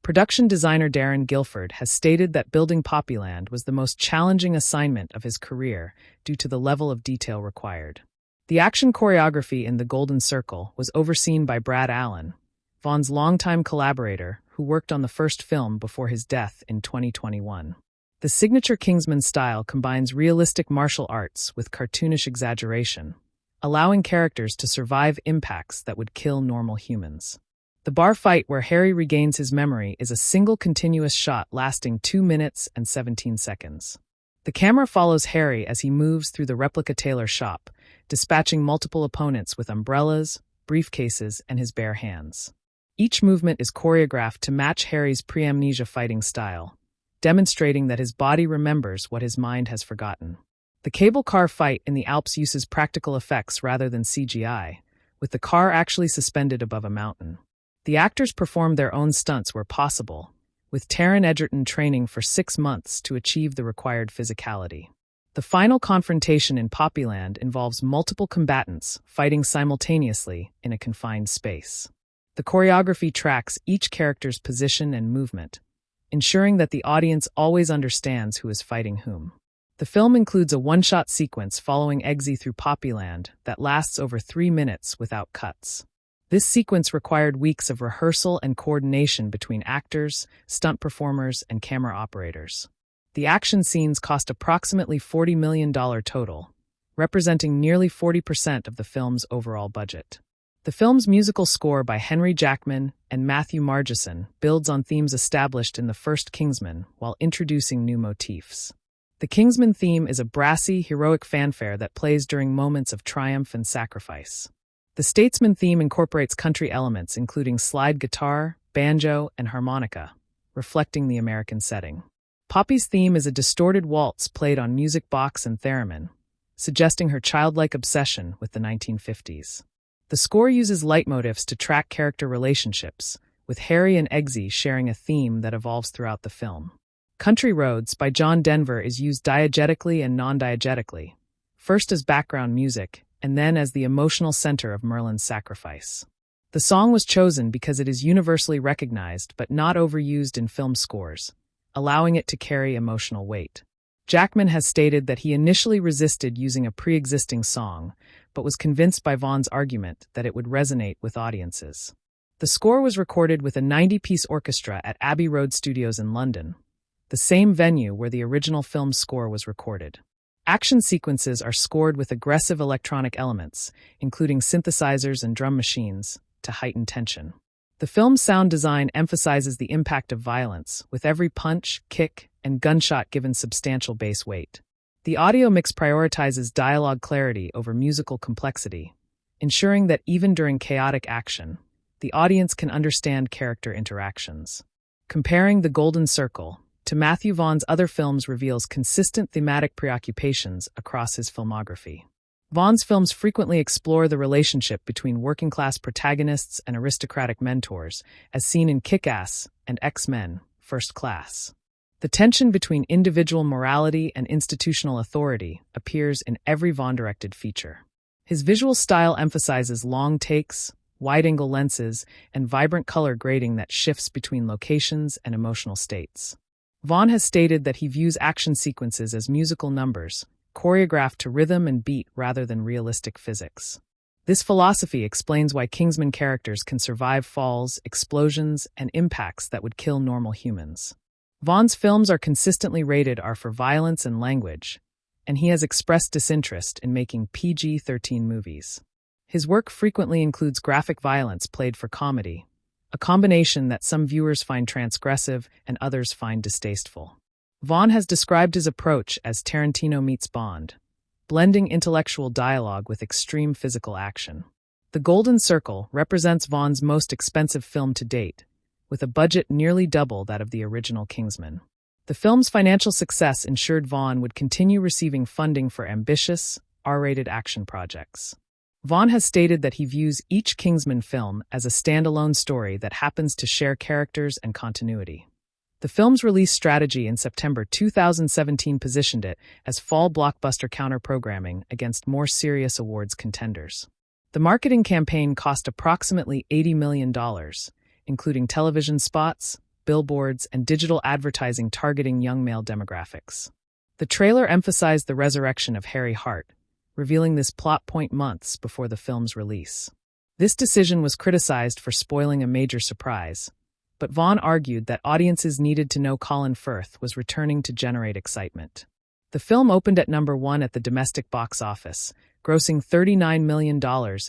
Production designer Darren Guilford has stated that building Poppyland was the most challenging assignment of his career due to the level of detail required. The action choreography in The Golden Circle was overseen by Brad Allen, Vaughn's longtime collaborator who worked on the first film before his death in 2021. The signature Kingsman style combines realistic martial arts with cartoonish exaggeration, allowing characters to survive impacts that would kill normal humans. The bar fight where Harry regains his memory is a single continuous shot lasting 2 minutes and 17 seconds. The camera follows Harry as he moves through the replica tailor shop, dispatching multiple opponents with umbrellas, briefcases, and his bare hands. Each movement is choreographed to match Harry's pre-amnesia fighting style, demonstrating that his body remembers what his mind has forgotten. The cable car fight in the Alps uses practical effects rather than CGI, with the car actually suspended above a mountain. The actors performed their own stunts where possible, with Taron Egerton training for 6 months to achieve the required physicality. The final confrontation in Poppyland involves multiple combatants fighting simultaneously in a confined space. The choreography tracks each character's position and movement, ensuring that the audience always understands who is fighting whom. The film includes a one-shot sequence following Eggsy through Poppyland that lasts over 3 minutes without cuts. This sequence required weeks of rehearsal and coordination between actors, stunt performers, and camera operators. The action scenes cost approximately $40 million total, representing nearly 40% of the film's overall budget. The film's musical score by Henry Jackman and Matthew Margeson builds on themes established in the first Kingsman while introducing new motifs. The Kingsman theme is a brassy, heroic fanfare that plays during moments of triumph and sacrifice. The Statesman theme incorporates country elements including slide guitar, banjo, and harmonica, reflecting the American setting. Poppy's theme is a distorted waltz played on music box and theremin, suggesting her childlike obsession with the 1950s. The score uses leitmotifs to track character relationships, with Harry and Eggsy sharing a theme that evolves throughout the film. Country Roads by John Denver is used diegetically and non-diegetically, first as background music and then as the emotional center of Merlin's sacrifice. The song was chosen because it is universally recognized but not overused in film scores, allowing it to carry emotional weight. Jackman has stated that he initially resisted using a pre-existing song, but was convinced by Vaughn's argument that it would resonate with audiences. The score was recorded with a 90-piece orchestra at Abbey Road Studios in London, the same venue where the original film's score was recorded. Action sequences are scored with aggressive electronic elements, including synthesizers and drum machines, to heighten tension. The film's sound design emphasizes the impact of violence, with every punch, kick, and gunshot given substantial bass weight. The audio mix prioritizes dialogue clarity over musical complexity, ensuring that even during chaotic action, the audience can understand character interactions. Comparing The Golden Circle to Matthew Vaughn's other films reveals consistent thematic preoccupations across his filmography. Vaughn's films frequently explore the relationship between working-class protagonists and aristocratic mentors, as seen in Kick-Ass and X-Men: First Class. The tension between individual morality and institutional authority appears in every Vaughn-directed feature. His visual style emphasizes long takes, wide-angle lenses, and vibrant color grading that shifts between locations and emotional states. Vaughn has stated that he views action sequences as musical numbers, choreographed to rhythm and beat rather than realistic physics. This philosophy explains why Kingsman characters can survive falls, explosions, and impacts that would kill normal humans. Vaughn's films are consistently rated R for violence and language, and he has expressed disinterest in making PG-13 movies. His work frequently includes graphic violence played for comedy, a combination that some viewers find transgressive and others find distasteful. Vaughn has described his approach as Tarantino meets Bond, blending intellectual dialogue with extreme physical action. The Golden Circle represents Vaughn's most expensive film to date, with a budget nearly double that of the original Kingsman. The film's financial success ensured Vaughn would continue receiving funding for ambitious, R-rated action projects. Vaughn has stated that he views each Kingsman film as a standalone story that happens to share characters and continuity. The film's release strategy in September 2017 positioned it as fall blockbuster counter-programming against more serious awards contenders. The marketing campaign cost approximately $80 million, including television spots, billboards, and digital advertising targeting young male demographics. The trailer emphasized the resurrection of Harry Hart, revealing this plot point months before the film's release. This decision was criticized for spoiling a major surprise, but Vaughn argued that audiences needed to know Colin Firth was returning to generate excitement. The film opened at number 1 at the domestic box office, grossing $39 million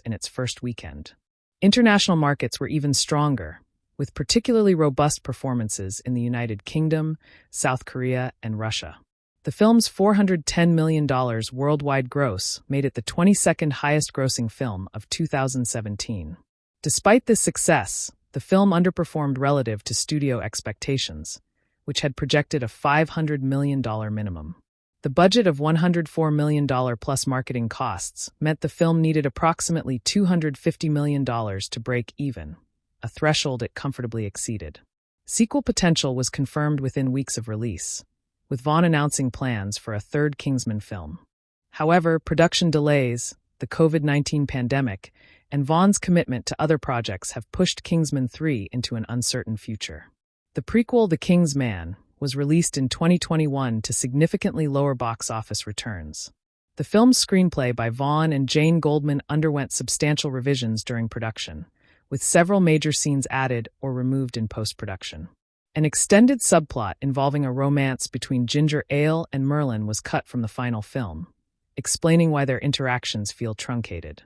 in its first weekend. International markets were even stronger, with particularly robust performances in the United Kingdom, South Korea, and Russia. The film's $410 million worldwide gross made it the 22nd highest-grossing film of 2017. Despite this success, the film underperformed relative to studio expectations, which had projected a $500 million minimum. The budget of $104 million plus marketing costs meant the film needed approximately $250 million to break even, a threshold it comfortably exceeded. Sequel potential was confirmed within weeks of release, with Vaughn announcing plans for a third Kingsman film. However, production delays, the COVID-19 pandemic, and Vaughn's commitment to other projects have pushed Kingsman 3 into an uncertain future. The prequel, The King's Man, was released in 2021 to significantly lower box office returns. The film's screenplay by Vaughn and Jane Goldman underwent substantial revisions during production, with several major scenes added or removed in post-production. An extended subplot involving a romance between Ginger Ale and Merlin was cut from the final film, explaining why their interactions feel truncated.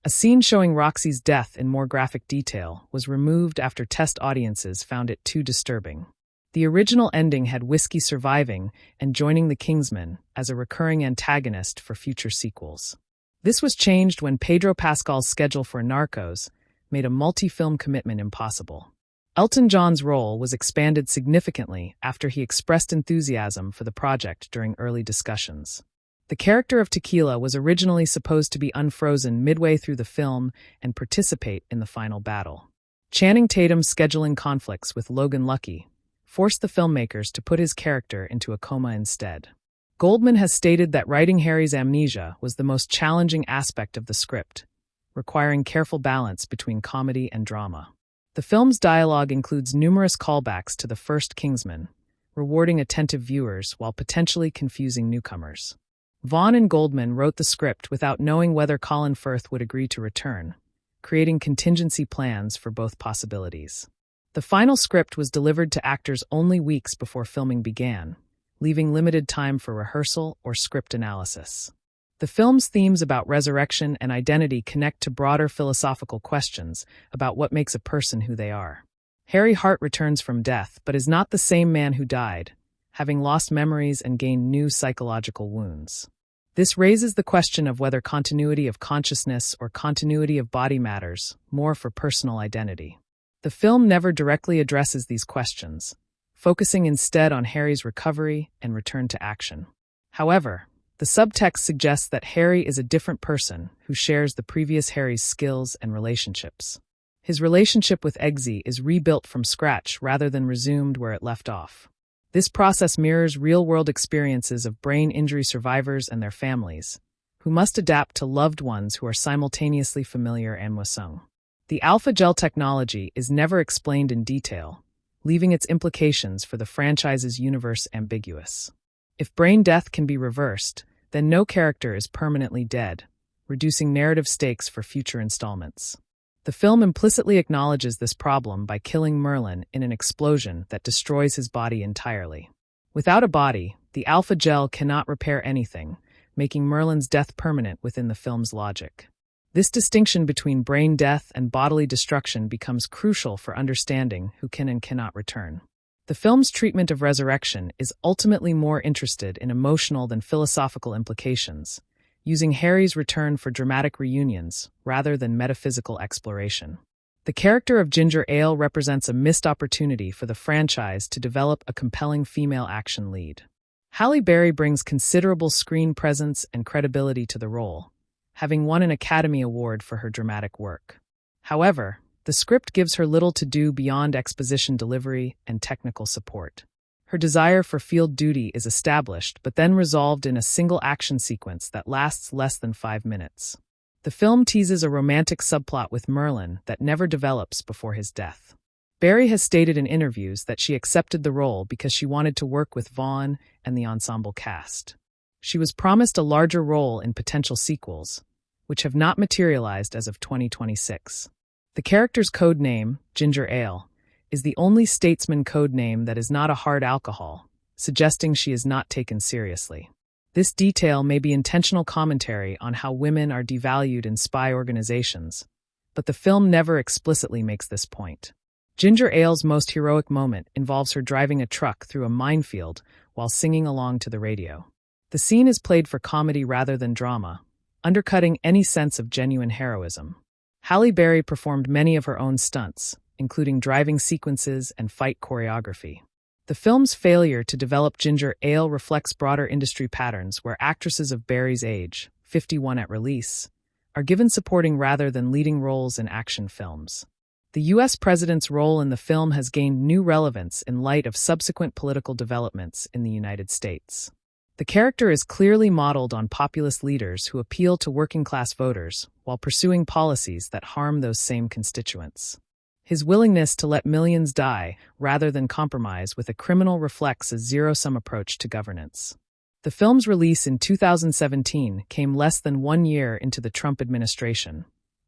A scene showing Roxy's death in more graphic detail was removed after test audiences found it too disturbing. The original ending had Whiskey surviving and joining the Kingsmen as a recurring antagonist for future sequels. This was changed when Pedro Pascal's schedule for Narcos made a multi-film commitment impossible. Elton John's role was expanded significantly after he expressed enthusiasm for the project during early discussions. The character of Tequila was originally supposed to be unfrozen midway through the film and participate in the final battle. Channing Tatum's scheduling conflicts with Logan Lucky forced the filmmakers to put his character into a coma instead. Goldman has stated that writing Harry's amnesia was the most challenging aspect of the script, requiring careful balance between comedy and drama. The film's dialogue includes numerous callbacks to the first Kingsman, rewarding attentive viewers while potentially confusing newcomers. Vaughn and Goldman wrote the script without knowing whether Colin Firth would agree to return, creating contingency plans for both possibilities. The final script was delivered to actors only weeks before filming began, leaving limited time for rehearsal or script analysis. The film's themes about resurrection and identity connect to broader philosophical questions about what makes a person who they are. Harry Hart returns from death but is not the same man who died, having lost memories and gained new psychological wounds. This raises the question of whether continuity of consciousness or continuity of body matters more for personal identity. The film never directly addresses these questions, focusing instead on Harry's recovery and return to action. However, the subtext suggests that Harry is a different person who shares the previous Harry's skills and relationships. His relationship with Eggsy is rebuilt from scratch rather than resumed where it left off. This process mirrors real-world experiences of brain injury survivors and their families, who must adapt to loved ones who are simultaneously familiar and moisung. The alpha gel technology is never explained in detail, leaving its implications for the franchise's universe ambiguous. If brain death can be reversed, then no character is permanently dead, reducing narrative stakes for future installments. The film implicitly acknowledges this problem by killing Merlin in an explosion that destroys his body entirely. Without a body, the alpha gel cannot repair anything, making Merlin's death permanent within the film's logic. This distinction between brain death and bodily destruction becomes crucial for understanding who can and cannot return. The film's treatment of resurrection is ultimately more interested in emotional than philosophical implications, using Harry's return for dramatic reunions rather than metaphysical exploration. The character of Ginger Ale represents a missed opportunity for the franchise to develop a compelling female action lead. Halle Berry brings considerable screen presence and credibility to the role, having won an Academy Award for her dramatic work. However, the script gives her little to do beyond exposition delivery and technical support. Her desire for field duty is established but then resolved in a single action sequence that lasts less than 5 minutes. The film teases a romantic subplot with Merlin that never develops before his death. Barry has stated in interviews that she accepted the role because she wanted to work with Vaughn and the ensemble cast. She was promised a larger role in potential sequels, which have not materialized as of 2026. The character's code name, Ginger Ale, is the only statesman code name that is not a hard alcohol, suggesting she is not taken seriously. This detail may be intentional commentary on how women are devalued in spy organizations, but the film never explicitly makes this point. Ginger Ale's most heroic moment involves her driving a truck through a minefield while singing along to the radio. The scene is played for comedy rather than drama, undercutting any sense of genuine heroism. Halle Berry performed many of her own stunts, including driving sequences and fight choreography. The film's failure to develop Ginger Ale reflects broader industry patterns where actresses of Berry's age, 51 at release, are given supporting rather than leading roles in action films. The U.S. president's role in the film has gained new relevance in light of subsequent political developments in the United States. The character is clearly modeled on populist leaders who appeal to working-class voters while pursuing policies that harm those same constituents. His willingness to let millions die rather than compromise with a criminal reflects a zero-sum approach to governance. The film's release in 2017 came less than 1 year into the Trump administration,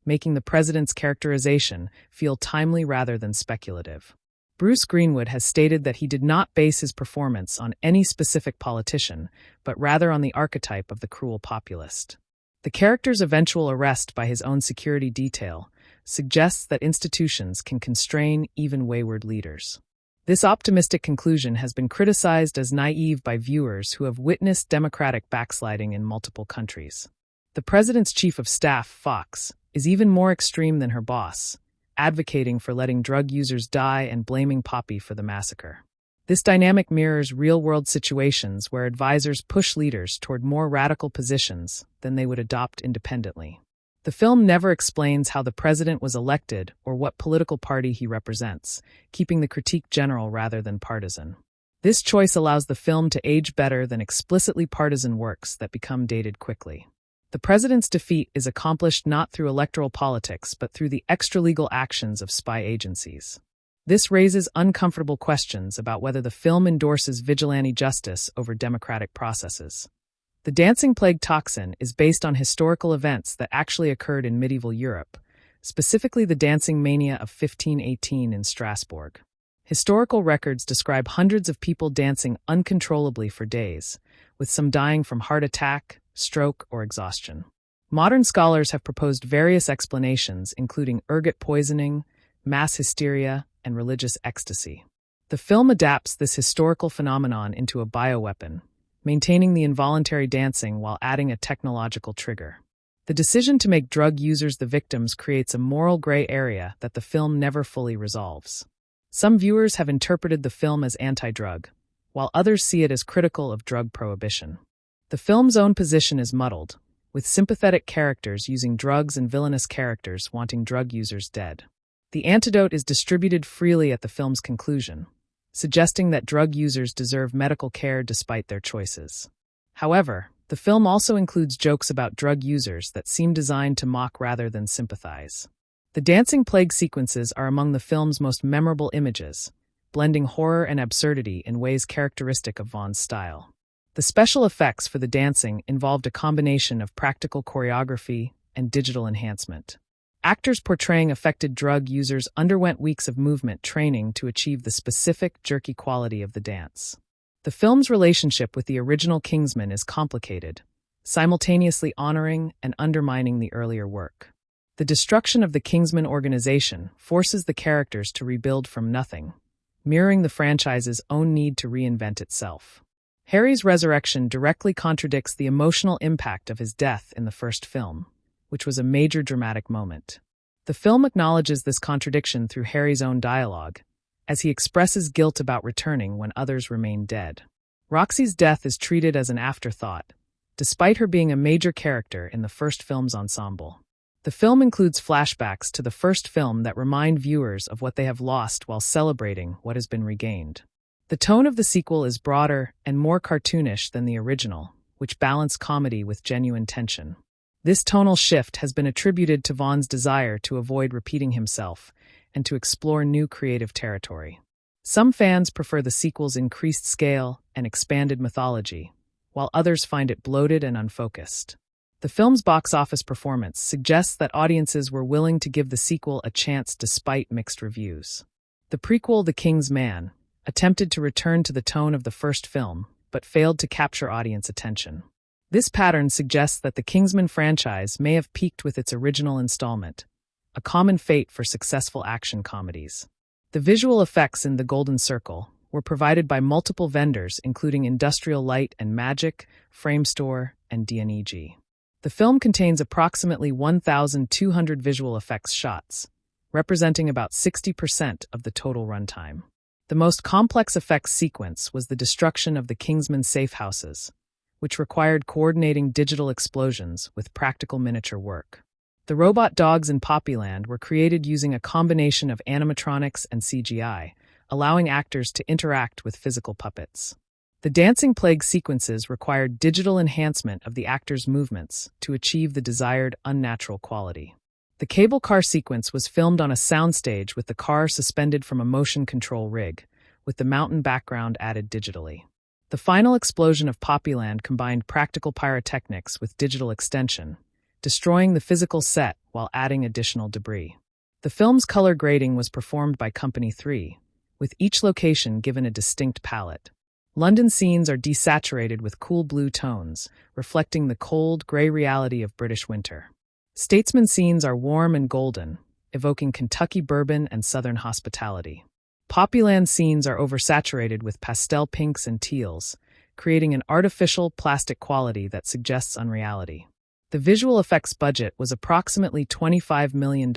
making the president's characterization feel timely rather than speculative. Bruce Greenwood has stated that he did not base his performance on any specific politician, but rather on the archetype of the cruel populist. The character's eventual arrest by his own security detail suggests that institutions can constrain even wayward leaders. This optimistic conclusion has been criticized as naive by viewers who have witnessed democratic backsliding in multiple countries. The president's chief of staff, Fox, is even more extreme than her boss, advocating for letting drug users die and blaming Poppy for the massacre. This dynamic mirrors real-world situations where advisors push leaders toward more radical positions than they would adopt independently. The film never explains how the president was elected or what political party he represents, keeping the critique general rather than partisan. This choice allows the film to age better than explicitly partisan works that become dated quickly. The president's defeat is accomplished not through electoral politics but through the extralegal actions of spy agencies. This raises uncomfortable questions about whether the film endorses vigilante justice over democratic processes. The dancing plague toxin is based on historical events that actually occurred in medieval Europe, specifically the dancing mania of 1518 in Strasbourg. Historical records describe hundreds of people dancing uncontrollably for days, with some dying from heart attack, stroke, or exhaustion. Modern scholars have proposed various explanations, including ergot poisoning, mass hysteria, and religious ecstasy. The film adapts this historical phenomenon into a bioweapon, maintaining the involuntary dancing while adding a technological trigger. The decision to make drug users the victims creates a moral gray area that the film never fully resolves. Some viewers have interpreted the film as anti-drug, while others see it as critical of drug prohibition. The film's own position is muddled, with sympathetic characters using drugs and villainous characters wanting drug users dead. The antidote is distributed freely at the film's conclusion, suggesting that drug users deserve medical care despite their choices. However, the film also includes jokes about drug users that seem designed to mock rather than sympathize. The dancing plague sequences are among the film's most memorable images, blending horror and absurdity in ways characteristic of Vaughn's style. The special effects for the dancing involved a combination of practical choreography and digital enhancement. Actors portraying affected drug users underwent weeks of movement training to achieve the specific, jerky quality of the dance. The film's relationship with the original Kingsman is complicated, simultaneously honoring and undermining the earlier work. The destruction of the Kingsman organization forces the characters to rebuild from nothing, mirroring the franchise's own need to reinvent itself. Harry's resurrection directly contradicts the emotional impact of his death in the first film, which was a major dramatic moment. The film acknowledges this contradiction through Harry's own dialogue, as he expresses guilt about returning when others remain dead. Roxy's death is treated as an afterthought, despite her being a major character in the first film's ensemble. The film includes flashbacks to the first film that remind viewers of what they have lost while celebrating what has been regained. The tone of the sequel is broader and more cartoonish than the original, which balance comedy with genuine tension. This tonal shift has been attributed to Vaughn's desire to avoid repeating himself, and to explore new creative territory. Some fans prefer the sequel's increased scale and expanded mythology, while others find it bloated and unfocused. The film's box office performance suggests that audiences were willing to give the sequel a chance despite mixed reviews. The prequel, The King's Man, attempted to return to the tone of the first film, but failed to capture audience attention. This pattern suggests that the Kingsman franchise may have peaked with its original installment, a common fate for successful action comedies. The visual effects in The Golden Circle were provided by multiple vendors including Industrial Light and Magic, Framestore, and DNEG. The film contains approximately 1,200 visual effects shots, representing about 60% of the total runtime. The most complex effects sequence was the destruction of the Kingsman safe houses, which required coordinating digital explosions with practical miniature work. The robot dogs in Poppyland were created using a combination of animatronics and CGI, allowing actors to interact with physical puppets. The dancing plague sequences required digital enhancement of the actors' movements to achieve the desired unnatural quality. The cable car sequence was filmed on a soundstage with the car suspended from a motion control rig, with the mountain background added digitally. The final explosion of Poppyland combined practical pyrotechnics with digital extension, destroying the physical set while adding additional debris. The film's color grading was performed by Company 3, with each location given a distinct palette. London scenes are desaturated with cool blue tones, reflecting the cold, grey reality of British winter. Statesman scenes are warm and golden, evoking Kentucky bourbon and Southern hospitality. Poppyland scenes are oversaturated with pastel pinks and teals, creating an artificial, plastic quality that suggests unreality. The visual effects budget was approximately $25 million,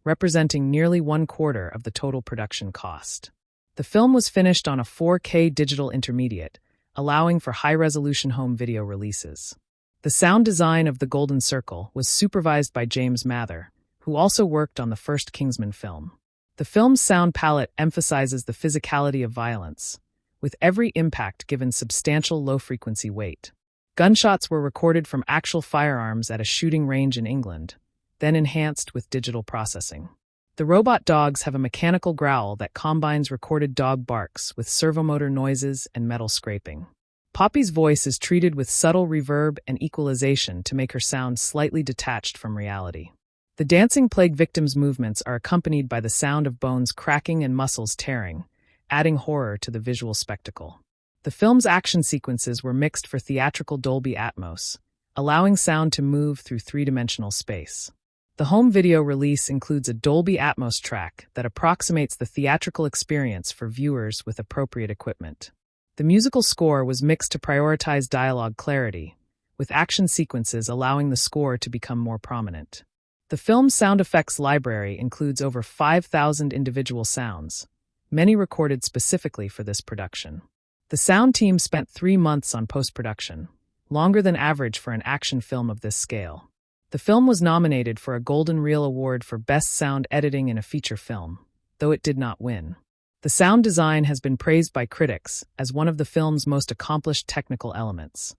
representing nearly 1/4 of the total production cost. The film was finished on a 4K digital intermediate, allowing for high-resolution home video releases. The sound design of The Golden Circle was supervised by James Mather, who also worked on the first Kingsman film. The film's sound palette emphasizes the physicality of violence, with every impact given substantial low-frequency weight. Gunshots were recorded from actual firearms at a shooting range in England, then enhanced with digital processing. The robot dogs have a mechanical growl that combines recorded dog barks with servomotor noises and metal scraping. Poppy's voice is treated with subtle reverb and equalization to make her sound slightly detached from reality. The dancing plague victims' movements are accompanied by the sound of bones cracking and muscles tearing, adding horror to the visual spectacle. The film's action sequences were mixed for theatrical Dolby Atmos, allowing sound to move through three-dimensional space. The home video release includes a Dolby Atmos track that approximates the theatrical experience for viewers with appropriate equipment. The musical score was mixed to prioritize dialogue clarity, with action sequences allowing the score to become more prominent. The film's sound effects library includes over 5,000 individual sounds, many recorded specifically for this production. The sound team spent 3 months on post-production, longer than average for an action film of this scale. The film was nominated for a Golden Reel Award for Best Sound Editing in a Feature Film, though it did not win. The sound design has been praised by critics as one of the film's most accomplished technical elements.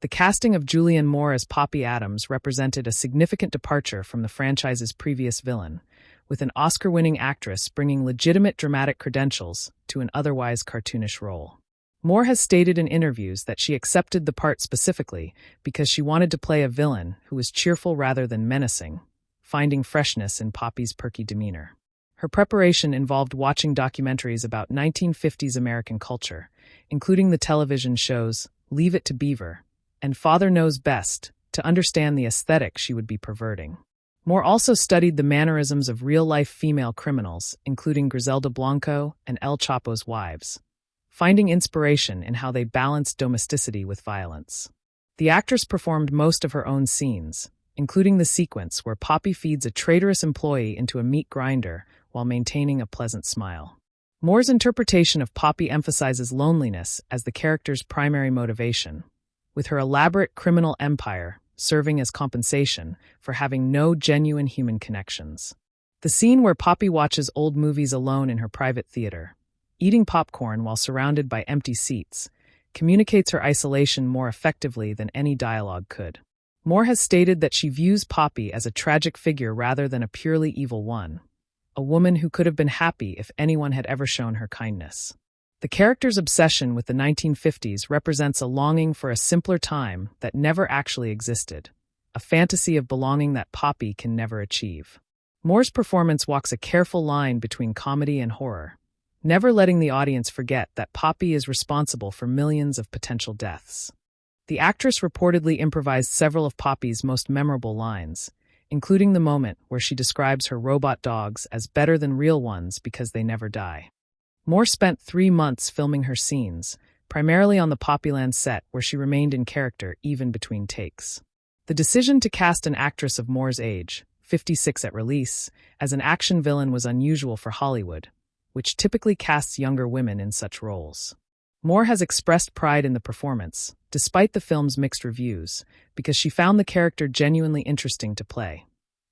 The casting of Julianne Moore as Poppy Adams represented a significant departure from the franchise's previous villain, with an Oscar-winning actress bringing legitimate dramatic credentials to an otherwise cartoonish role. Moore has stated in interviews that she accepted the part specifically because she wanted to play a villain who was cheerful rather than menacing, finding freshness in Poppy's perky demeanor. Her preparation involved watching documentaries about 1950s American culture, including the television shows Leave It to Beaver and Father Knows Best, to understand the aesthetic she would be perverting. Moore also studied the mannerisms of real-life female criminals, including Griselda Blanco and El Chapo's wives, finding inspiration in how they balanced domesticity with violence. The actress performed most of her own scenes, including the sequence where Poppy feeds a traitorous employee into a meat grinder while maintaining a pleasant smile. Moore's interpretation of Poppy emphasizes loneliness as the character's primary motivation, with her elaborate criminal empire serving as compensation for having no genuine human connections. The scene where Poppy watches old movies alone in her private theater, eating popcorn while surrounded by empty seats, communicates her isolation more effectively than any dialogue could. Moore has stated that she views Poppy as a tragic figure rather than a purely evil one, a woman who could have been happy if anyone had ever shown her kindness. The character's obsession with the 1950s represents a longing for a simpler time that never actually existed, a fantasy of belonging that Poppy can never achieve. Moore's performance walks a careful line between comedy and horror, never letting the audience forget that Poppy is responsible for millions of potential deaths. The actress reportedly improvised several of Poppy's most memorable lines, including the moment where she describes her robot dogs as better than real ones because they never die. Moore spent 3 months filming her scenes, primarily on the Poppyland set where she remained in character even between takes. The decision to cast an actress of Moore's age, 56 at release, as an action villain was unusual for Hollywood, which typically casts younger women in such roles. Moore has expressed pride in the performance, despite the film's mixed reviews, because she found the character genuinely interesting to play.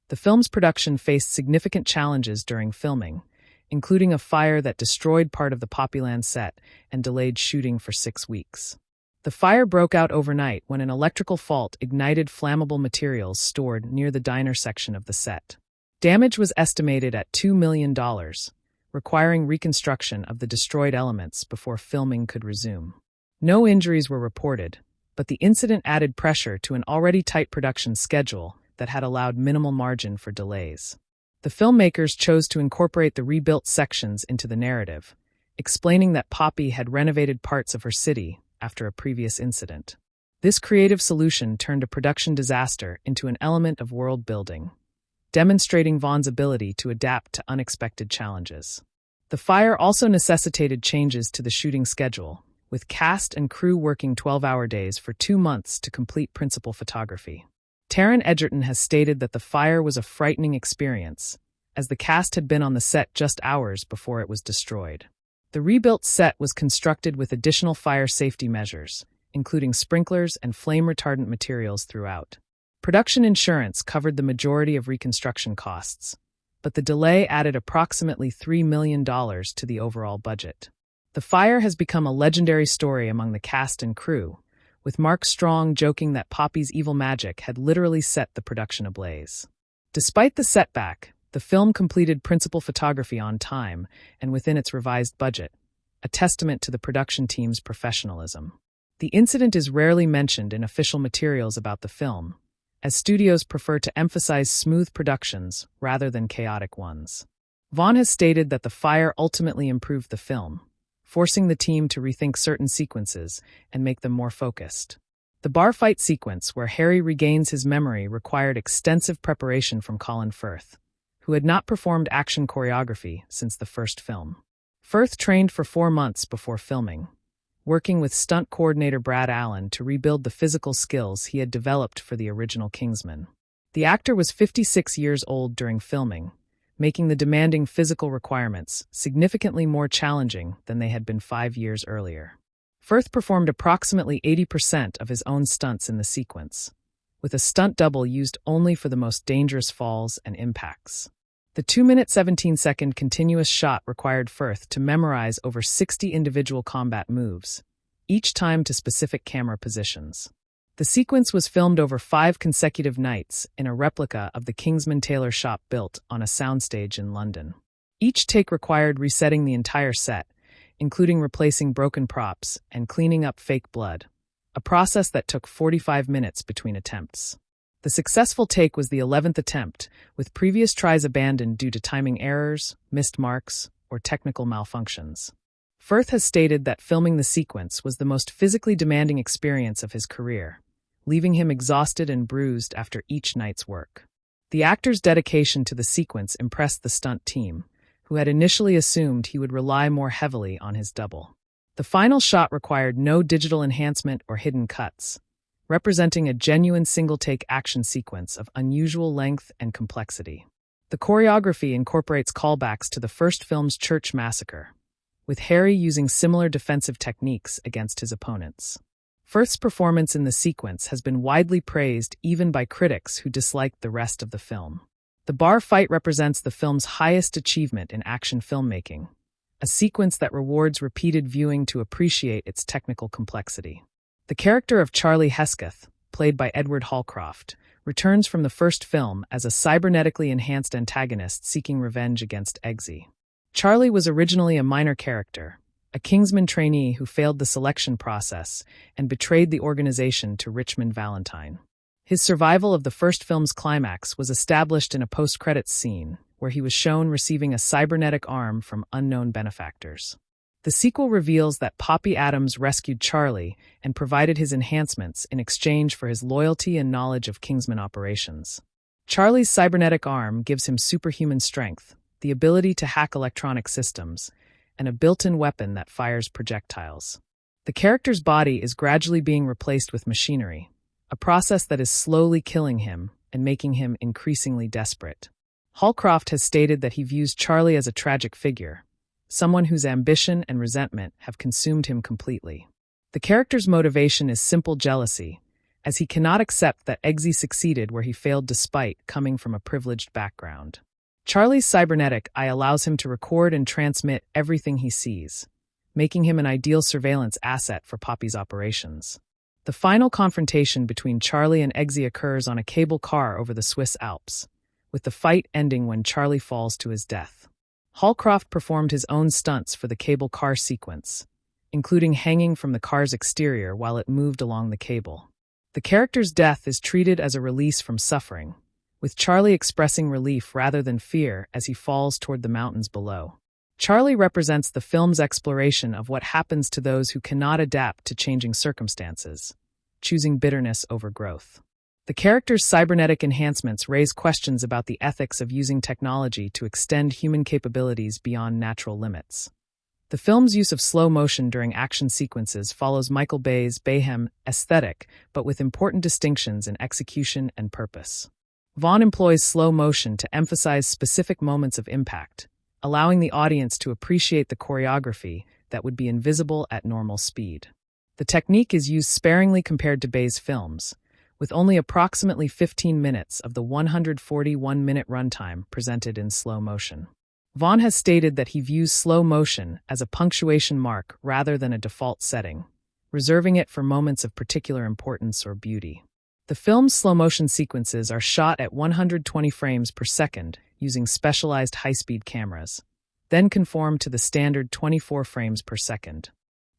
The film's production faced significant challenges during filming, including a fire that destroyed part of the Poppyland set and delayed shooting for 6 weeks. The fire broke out overnight when an electrical fault ignited flammable materials stored near the diner section of the set. Damage was estimated at $2 million, requiring reconstruction of the destroyed elements before filming could resume. No injuries were reported, but the incident added pressure to an already tight production schedule that had allowed minimal margin for delays. The filmmakers chose to incorporate the rebuilt sections into the narrative, explaining that Poppy had renovated parts of her city after a previous incident. This creative solution turned a production disaster into an element of world building, demonstrating Vaughn's ability to adapt to unexpected challenges. The fire also necessitated changes to the shooting schedule, with cast and crew working 12-hour days for 2 months to complete principal photography. Taron Egerton has stated that the fire was a frightening experience, as the cast had been on the set just hours before it was destroyed. The rebuilt set was constructed with additional fire safety measures, including sprinklers and flame-retardant materials throughout. Production insurance covered the majority of reconstruction costs, but the delay added approximately $3 million to the overall budget. The fire has become a legendary story among the cast and crew, with Mark Strong joking that Poppy's evil magic had literally set the production ablaze. Despite the setback, the film completed principal photography on time and within its revised budget, a testament to the production team's professionalism. The incident is rarely mentioned in official materials about the film, as studios prefer to emphasize smooth productions rather than chaotic ones. Vaughn has stated that the fire ultimately improved the film, forcing the team to rethink certain sequences and make them more focused. The bar fight sequence where Harry regains his memory required extensive preparation from Colin Firth, who had not performed action choreography since the first film. Firth trained for 4 months before filming, working with stunt coordinator Brad Allen to rebuild the physical skills he had developed for the original Kingsman. The actor was 56 years old during filming, making the demanding physical requirements significantly more challenging than they had been 5 years earlier. Firth performed approximately 80% of his own stunts in the sequence, with a stunt double used only for the most dangerous falls and impacts. The 2-minute 17-second continuous shot required Firth to memorize over 60 individual combat moves, each time to specific camera positions. The sequence was filmed over 5 consecutive nights in a replica of the Kingsman Taylor shop built on a soundstage in London. Each take required resetting the entire set, including replacing broken props and cleaning up fake blood, a process that took 45 minutes between attempts. The successful take was the 11th attempt, with previous tries abandoned due to timing errors, missed marks, or technical malfunctions. Firth has stated that filming the sequence was the most physically demanding experience of his career, leaving him exhausted and bruised after each night's work. The actor's dedication to the sequence impressed the stunt team, who had initially assumed he would rely more heavily on his double. The final shot required no digital enhancement or hidden cuts, representing a genuine single-take action sequence of unusual length and complexity. The choreography incorporates callbacks to the first film's church massacre, with Harry using similar defensive techniques against his opponents. Firth's performance in the sequence has been widely praised even by critics who disliked the rest of the film. The bar fight represents the film's highest achievement in action filmmaking, a sequence that rewards repeated viewing to appreciate its technical complexity. The character of Charlie Hesketh, played by Edward Hallcroft, returns from the first film as a cybernetically enhanced antagonist seeking revenge against Eggsy. Charlie was originally a minor character, a Kingsman trainee who failed the selection process and betrayed the organization to Richmond Valentine. His survival of the first film's climax was established in a post-credits scene, where he was shown receiving a cybernetic arm from unknown benefactors. The sequel reveals that Poppy Adams rescued Charlie and provided his enhancements in exchange for his loyalty and knowledge of Kingsman operations. Charlie's cybernetic arm gives him superhuman strength, the ability to hack electronic systems, and a built-in weapon that fires projectiles. The character's body is gradually being replaced with machinery, a process that is slowly killing him and making him increasingly desperate. Holcroft has stated that he views Charlie as a tragic figure, someone whose ambition and resentment have consumed him completely. The character's motivation is simple jealousy, as he cannot accept that Eggsy succeeded where he failed despite coming from a privileged background. Charlie's cybernetic eye allows him to record and transmit everything he sees, making him an ideal surveillance asset for Poppy's operations. The final confrontation between Charlie and Eggsy occurs on a cable car over the Swiss Alps, with the fight ending when Charlie falls to his death. Holcroft performed his own stunts for the cable car sequence, including hanging from the car's exterior while it moved along the cable. The character's death is treated as a release from suffering, with Charlie expressing relief rather than fear as he falls toward the mountains below. Charlie represents the film's exploration of what happens to those who cannot adapt to changing circumstances, choosing bitterness over growth. The character's cybernetic enhancements raise questions about the ethics of using technology to extend human capabilities beyond natural limits. The film's use of slow motion during action sequences follows Michael Bay's Bayhem aesthetic, but with important distinctions in execution and purpose. Vaughn employs slow motion to emphasize specific moments of impact, allowing the audience to appreciate the choreography that would be invisible at normal speed. The technique is used sparingly compared to Bay's films, with only approximately 15 minutes of the 141-minute runtime presented in slow motion. Vaughn has stated that he views slow motion as a punctuation mark rather than a default setting, reserving it for moments of particular importance or beauty. The film's slow-motion sequences are shot at 120 frames per second using specialized high-speed cameras, then conform to the standard 24 frames per second.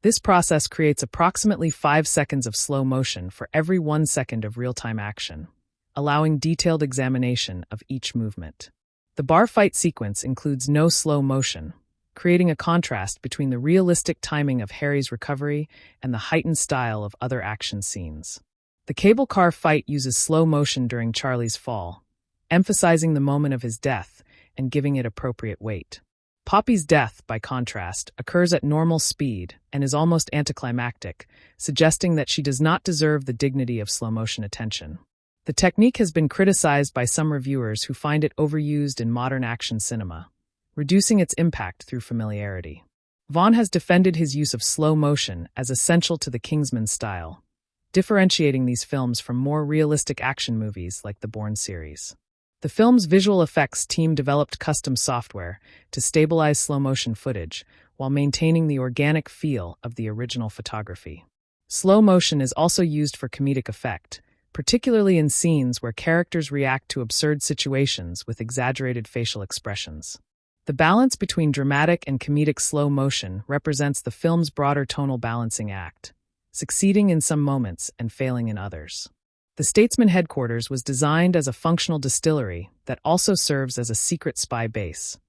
This process creates approximately 5 seconds of slow motion for every 1 second of real-time action, allowing detailed examination of each movement. The bar fight sequence includes no slow motion, creating a contrast between the realistic timing of Harry's recovery and the heightened style of other action scenes. The cable car fight uses slow motion during Charlie's fall, emphasizing the moment of his death and giving it appropriate weight. Poppy's death, by contrast, occurs at normal speed and is almost anticlimactic, suggesting that she does not deserve the dignity of slow-motion attention. The technique has been criticized by some reviewers who find it overused in modern action cinema, reducing its impact through familiarity. Vaughn has defended his use of slow motion as essential to the Kingsman style, differentiating these films from more realistic action movies like the Bourne series. The film's visual effects team developed custom software to stabilize slow-motion footage while maintaining the organic feel of the original photography. Slow motion is also used for comedic effect, particularly in scenes where characters react to absurd situations with exaggerated facial expressions. The balance between dramatic and comedic slow motion represents the film's broader tonal balancing act, succeeding in some moments and failing in others. The Statesman headquarters was designed as a functional distillery that also serves as a secret spy base,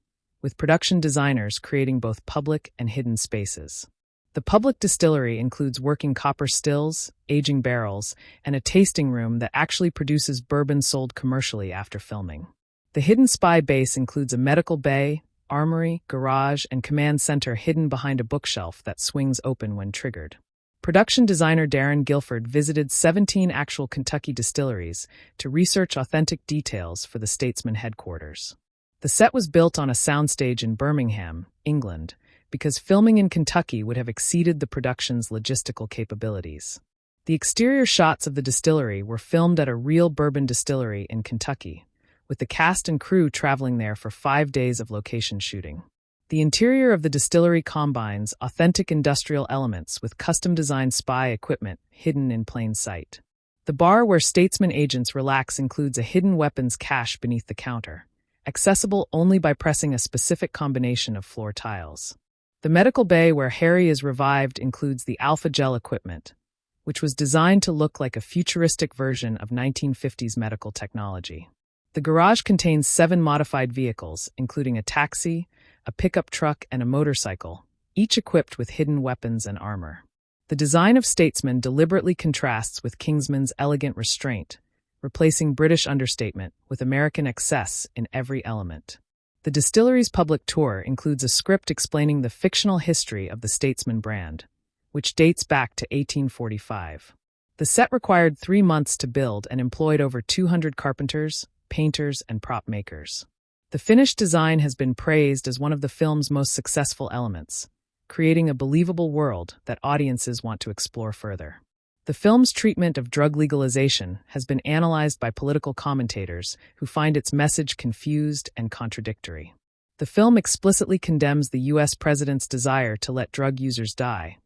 with production designers creating both public and hidden spaces. The public distillery includes working copper stills, aging barrels, and a tasting room that actually produces bourbon sold commercially after filming. The hidden spy base includes a medical bay, armory, garage, and command center hidden behind a bookshelf that swings open when triggered. Production designer Darren Guilford visited 17 actual Kentucky distilleries to research authentic details for the Statesman headquarters. The set was built on a soundstage in Birmingham, England, because filming in Kentucky would have exceeded the production's logistical capabilities. The exterior shots of the distillery were filmed at a real bourbon distillery in Kentucky, with the cast and crew traveling there for 5 days of location shooting. The interior of the distillery combines authentic industrial elements with custom-designed spy equipment hidden in plain sight. The The bar where Statesman agents relax includes a hidden weapons cache beneath the counter, accessible only by pressing a specific combination of floor tiles. The medical bay where Harry is revived includes the Alpha Gel equipment, which was designed to look like a futuristic version of 1950s medical technology. The garage contains 7 modified vehicles, including a taxi, a pickup truck, and a motorcycle, each equipped with hidden weapons and armor. The design of Statesman deliberately contrasts with Kingsman's elegant restraint, replacing British understatement with American excess in every element. The distillery's public tour includes a script explaining the fictional history of the Statesman brand, which dates back to 1845. The set required 3 months to build and employed over 200 carpenters, painters, and prop makers. The finished design has been praised as one of the film's most successful elements, creating a believable world that audiences want to explore further. The film's treatment of drug legalization has been analyzed by political commentators who find its message confused and contradictory. The film explicitly condemns the U.S. president's desire to let drug users die,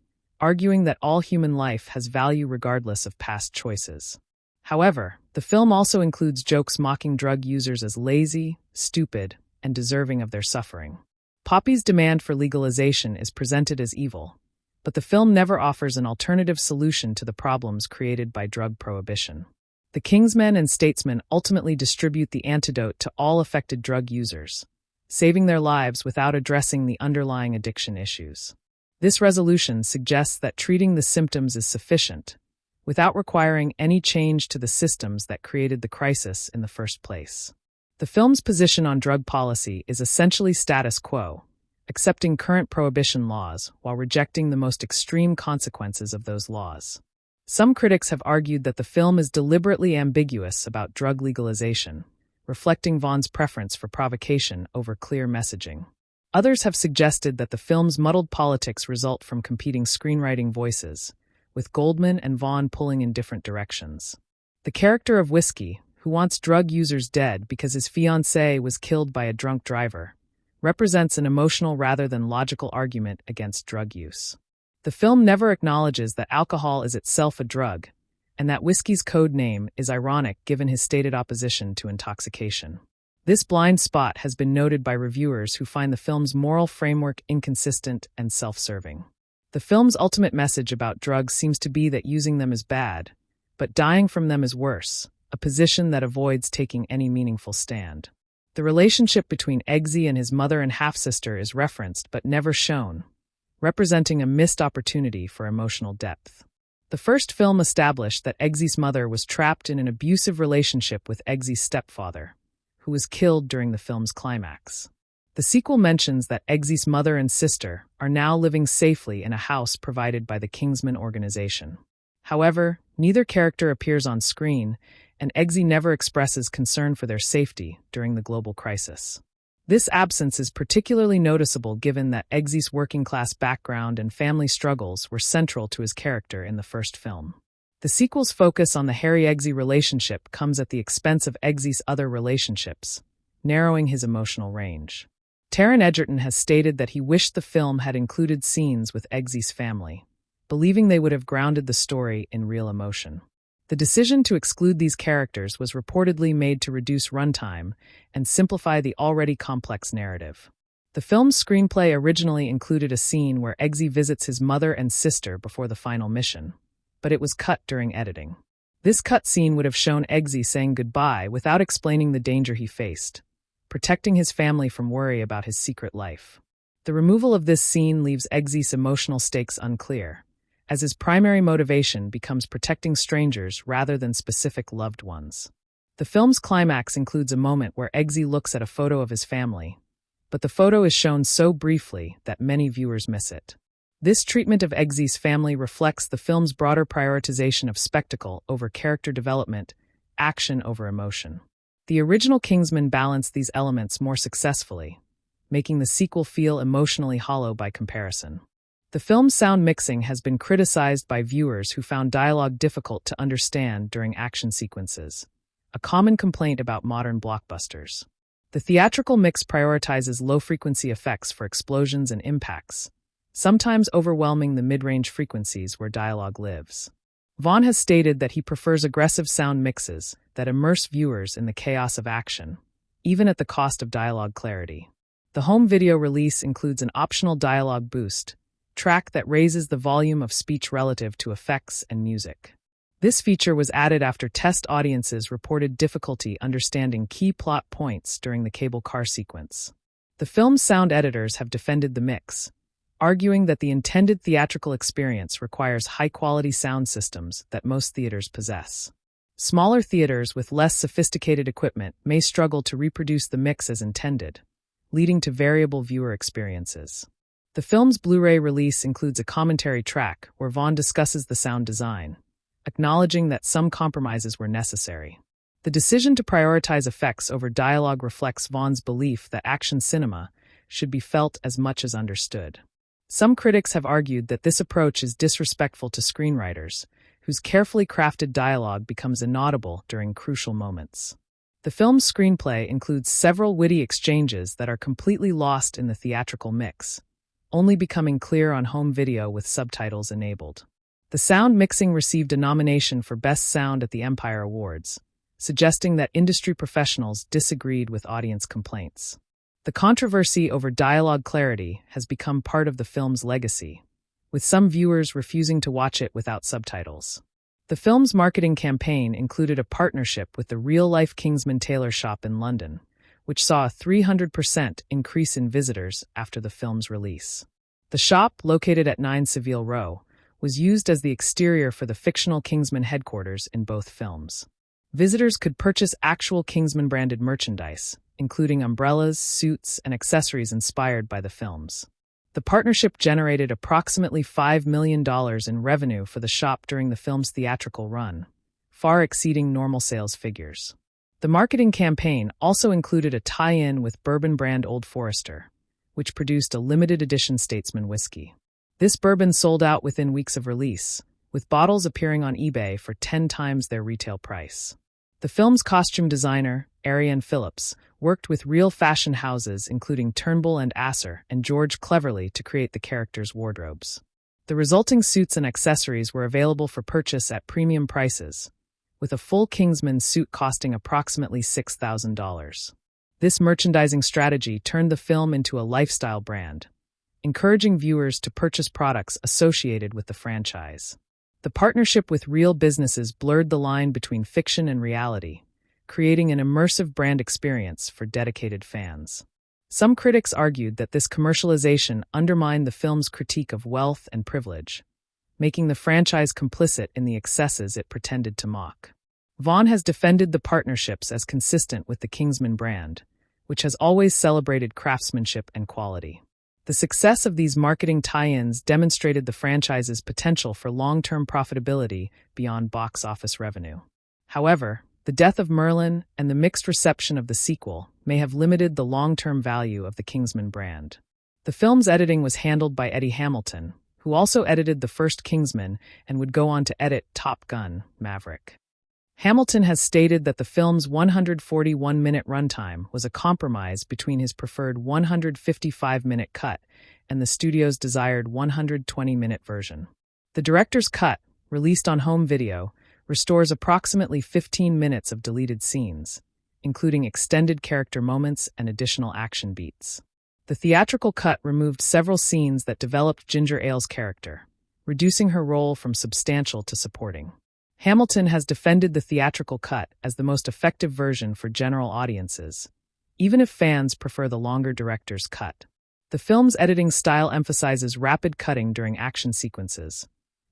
arguing that all human life has value regardless of past choices. However, the film also includes jokes mocking drug users as lazy, stupid, and deserving of their suffering. Poppy's demand for legalization is presented as evil, but the film never offers an alternative solution to the problems created by drug prohibition. The Kingsmen and Statesmen ultimately distribute the antidote to all affected drug users, saving their lives without addressing the underlying addiction issues. This resolution suggests that treating the symptoms is sufficient, without requiring any change to the systems that created the crisis in the first place. The film's position on drug policy is essentially status quo, accepting current prohibition laws while rejecting the most extreme consequences of those laws. Some critics have argued that the film is deliberately ambiguous about drug legalization, reflecting Vaughn's preference for provocation over clear messaging. Others have suggested that the film's muddled politics result from competing screenwriting voices, with Goldman and Vaughn pulling in different directions. The character of Whiskey, who wants drug users dead because his fiancée was killed by a drunk driver, represents an emotional rather than logical argument against drug use. The film never acknowledges that alcohol is itself a drug, and that Whiskey's code name is ironic given his stated opposition to intoxication. This blind spot has been noted by reviewers who find the film's moral framework inconsistent and self-serving. The film's ultimate message about drugs seems to be that using them is bad, but dying from them is worse, a position that avoids taking any meaningful stand. The relationship between Eggsy and his mother and half-sister is referenced but never shown, representing a missed opportunity for emotional depth. The first film established that Eggsy's mother was trapped in an abusive relationship with Eggsy's stepfather, who was killed during the film's climax. The sequel mentions that Eggsy's mother and sister are now living safely in a house provided by the Kingsman organization. However, neither character appears on screen, and Eggsy never expresses concern for their safety during the global crisis. This absence is particularly noticeable given that Eggsy's working-class background and family struggles were central to his character in the first film. The sequel's focus on the Harry-Eggsy relationship comes at the expense of Eggsy's other relationships, narrowing his emotional range. Taron Egerton has stated that he wished the film had included scenes with Eggsy's family, believing they would have grounded the story in real emotion. The decision to exclude these characters was reportedly made to reduce runtime and simplify the already complex narrative. The film's screenplay originally included a scene where Eggsy visits his mother and sister before the final mission, but it was cut during editing. This cut scene would have shown Eggsy saying goodbye without explaining the danger he faced, protecting his family from worry about his secret life. The removal of this scene leaves Eggsy's emotional stakes unclear, as his primary motivation becomes protecting strangers rather than specific loved ones. The film's climax includes a moment where Eggsy looks at a photo of his family, but the photo is shown so briefly that many viewers miss it. This treatment of Eggsy's family reflects the film's broader prioritization of spectacle over character development, action over emotion. The original Kingsman balanced these elements more successfully, making the sequel feel emotionally hollow by comparison. The film's sound mixing has been criticized by viewers who found dialogue difficult to understand during action sequences, a common complaint about modern blockbusters. The theatrical mix prioritizes low-frequency effects for explosions and impacts, sometimes overwhelming the mid-range frequencies where dialogue lives. Vaughn has stated that he prefers aggressive sound mixes that immerse viewers in the chaos of action, even at the cost of dialogue clarity. The home video release includes an optional dialogue boost track that raises the volume of speech relative to effects and music. This feature was added after test audiences reported difficulty understanding key plot points during the cable car sequence. The film's sound editors have defended the mix, arguing that the intended theatrical experience requires high-quality sound systems that most theaters possess. Smaller theaters with less sophisticated equipment may struggle to reproduce the mix as intended, leading to variable viewer experiences. The film's Blu-ray release includes a commentary track where Vaughn discusses the sound design, acknowledging that some compromises were necessary. The decision to prioritize effects over dialogue reflects Vaughn's belief that action cinema should be felt as much as understood. Some critics have argued that this approach is disrespectful to screenwriters, whose carefully crafted dialogue becomes inaudible during crucial moments. The film's screenplay includes several witty exchanges that are completely lost in the theatrical mix, only becoming clear on home video with subtitles enabled. The sound mixing received a nomination for Best Sound at the Empire Awards, suggesting that industry professionals disagreed with audience complaints. The controversy over dialogue clarity has become part of the film's legacy, with some viewers refusing to watch it without subtitles. The film's marketing campaign included a partnership with the real-life Kingsman tailor shop in London, which saw a 300% increase in visitors after the film's release. The shop, located at 9 Savile Row, was used as the exterior for the fictional Kingsman headquarters in both films. Visitors could purchase actual Kingsman-branded merchandise, including umbrellas, suits, and accessories inspired by the films. The partnership generated approximately $5 million in revenue for the shop during the film's theatrical run, far exceeding normal sales figures. The marketing campaign also included a tie-in with bourbon brand Old Forester, which produced a limited edition Statesman whiskey. This bourbon sold out within weeks of release, with bottles appearing on eBay for 10 times their retail price. The film's costume designer, Ariane Phillips, worked with real fashion houses including Turnbull and Asser and George Cleverly to create the characters' wardrobes. The resulting suits and accessories were available for purchase at premium prices, with a full Kingsman suit costing approximately $6,000. This merchandising strategy turned the film into a lifestyle brand, encouraging viewers to purchase products associated with the franchise. The partnership with real businesses blurred the line between fiction and reality, creating an immersive brand experience for dedicated fans. Some critics argued that this commercialization undermined the film's critique of wealth and privilege, making the franchise complicit in the excesses it pretended to mock. Vaughn has defended the partnerships as consistent with the Kingsman brand, which has always celebrated craftsmanship and quality. The success of these marketing tie-ins demonstrated the franchise's potential for long-term profitability beyond box office revenue. However, the death of Merlin and the mixed reception of the sequel may have limited the long-term value of the Kingsman brand. The film's editing was handled by Eddie Hamilton, who also edited the first Kingsman and would go on to edit Top Gun: Maverick. Hamilton has stated that the film's 141-minute runtime was a compromise between his preferred 155-minute cut and the studio's desired 120-minute version. The director's cut, released on home video, restores approximately 15 minutes of deleted scenes, including extended character moments and additional action beats. The theatrical cut removed several scenes that developed Ginger Ale's character, reducing her role from substantial to supporting. Hamilton has defended the theatrical cut as the most effective version for general audiences, even if fans prefer the longer director's cut. The film's editing style emphasizes rapid cutting during action sequences,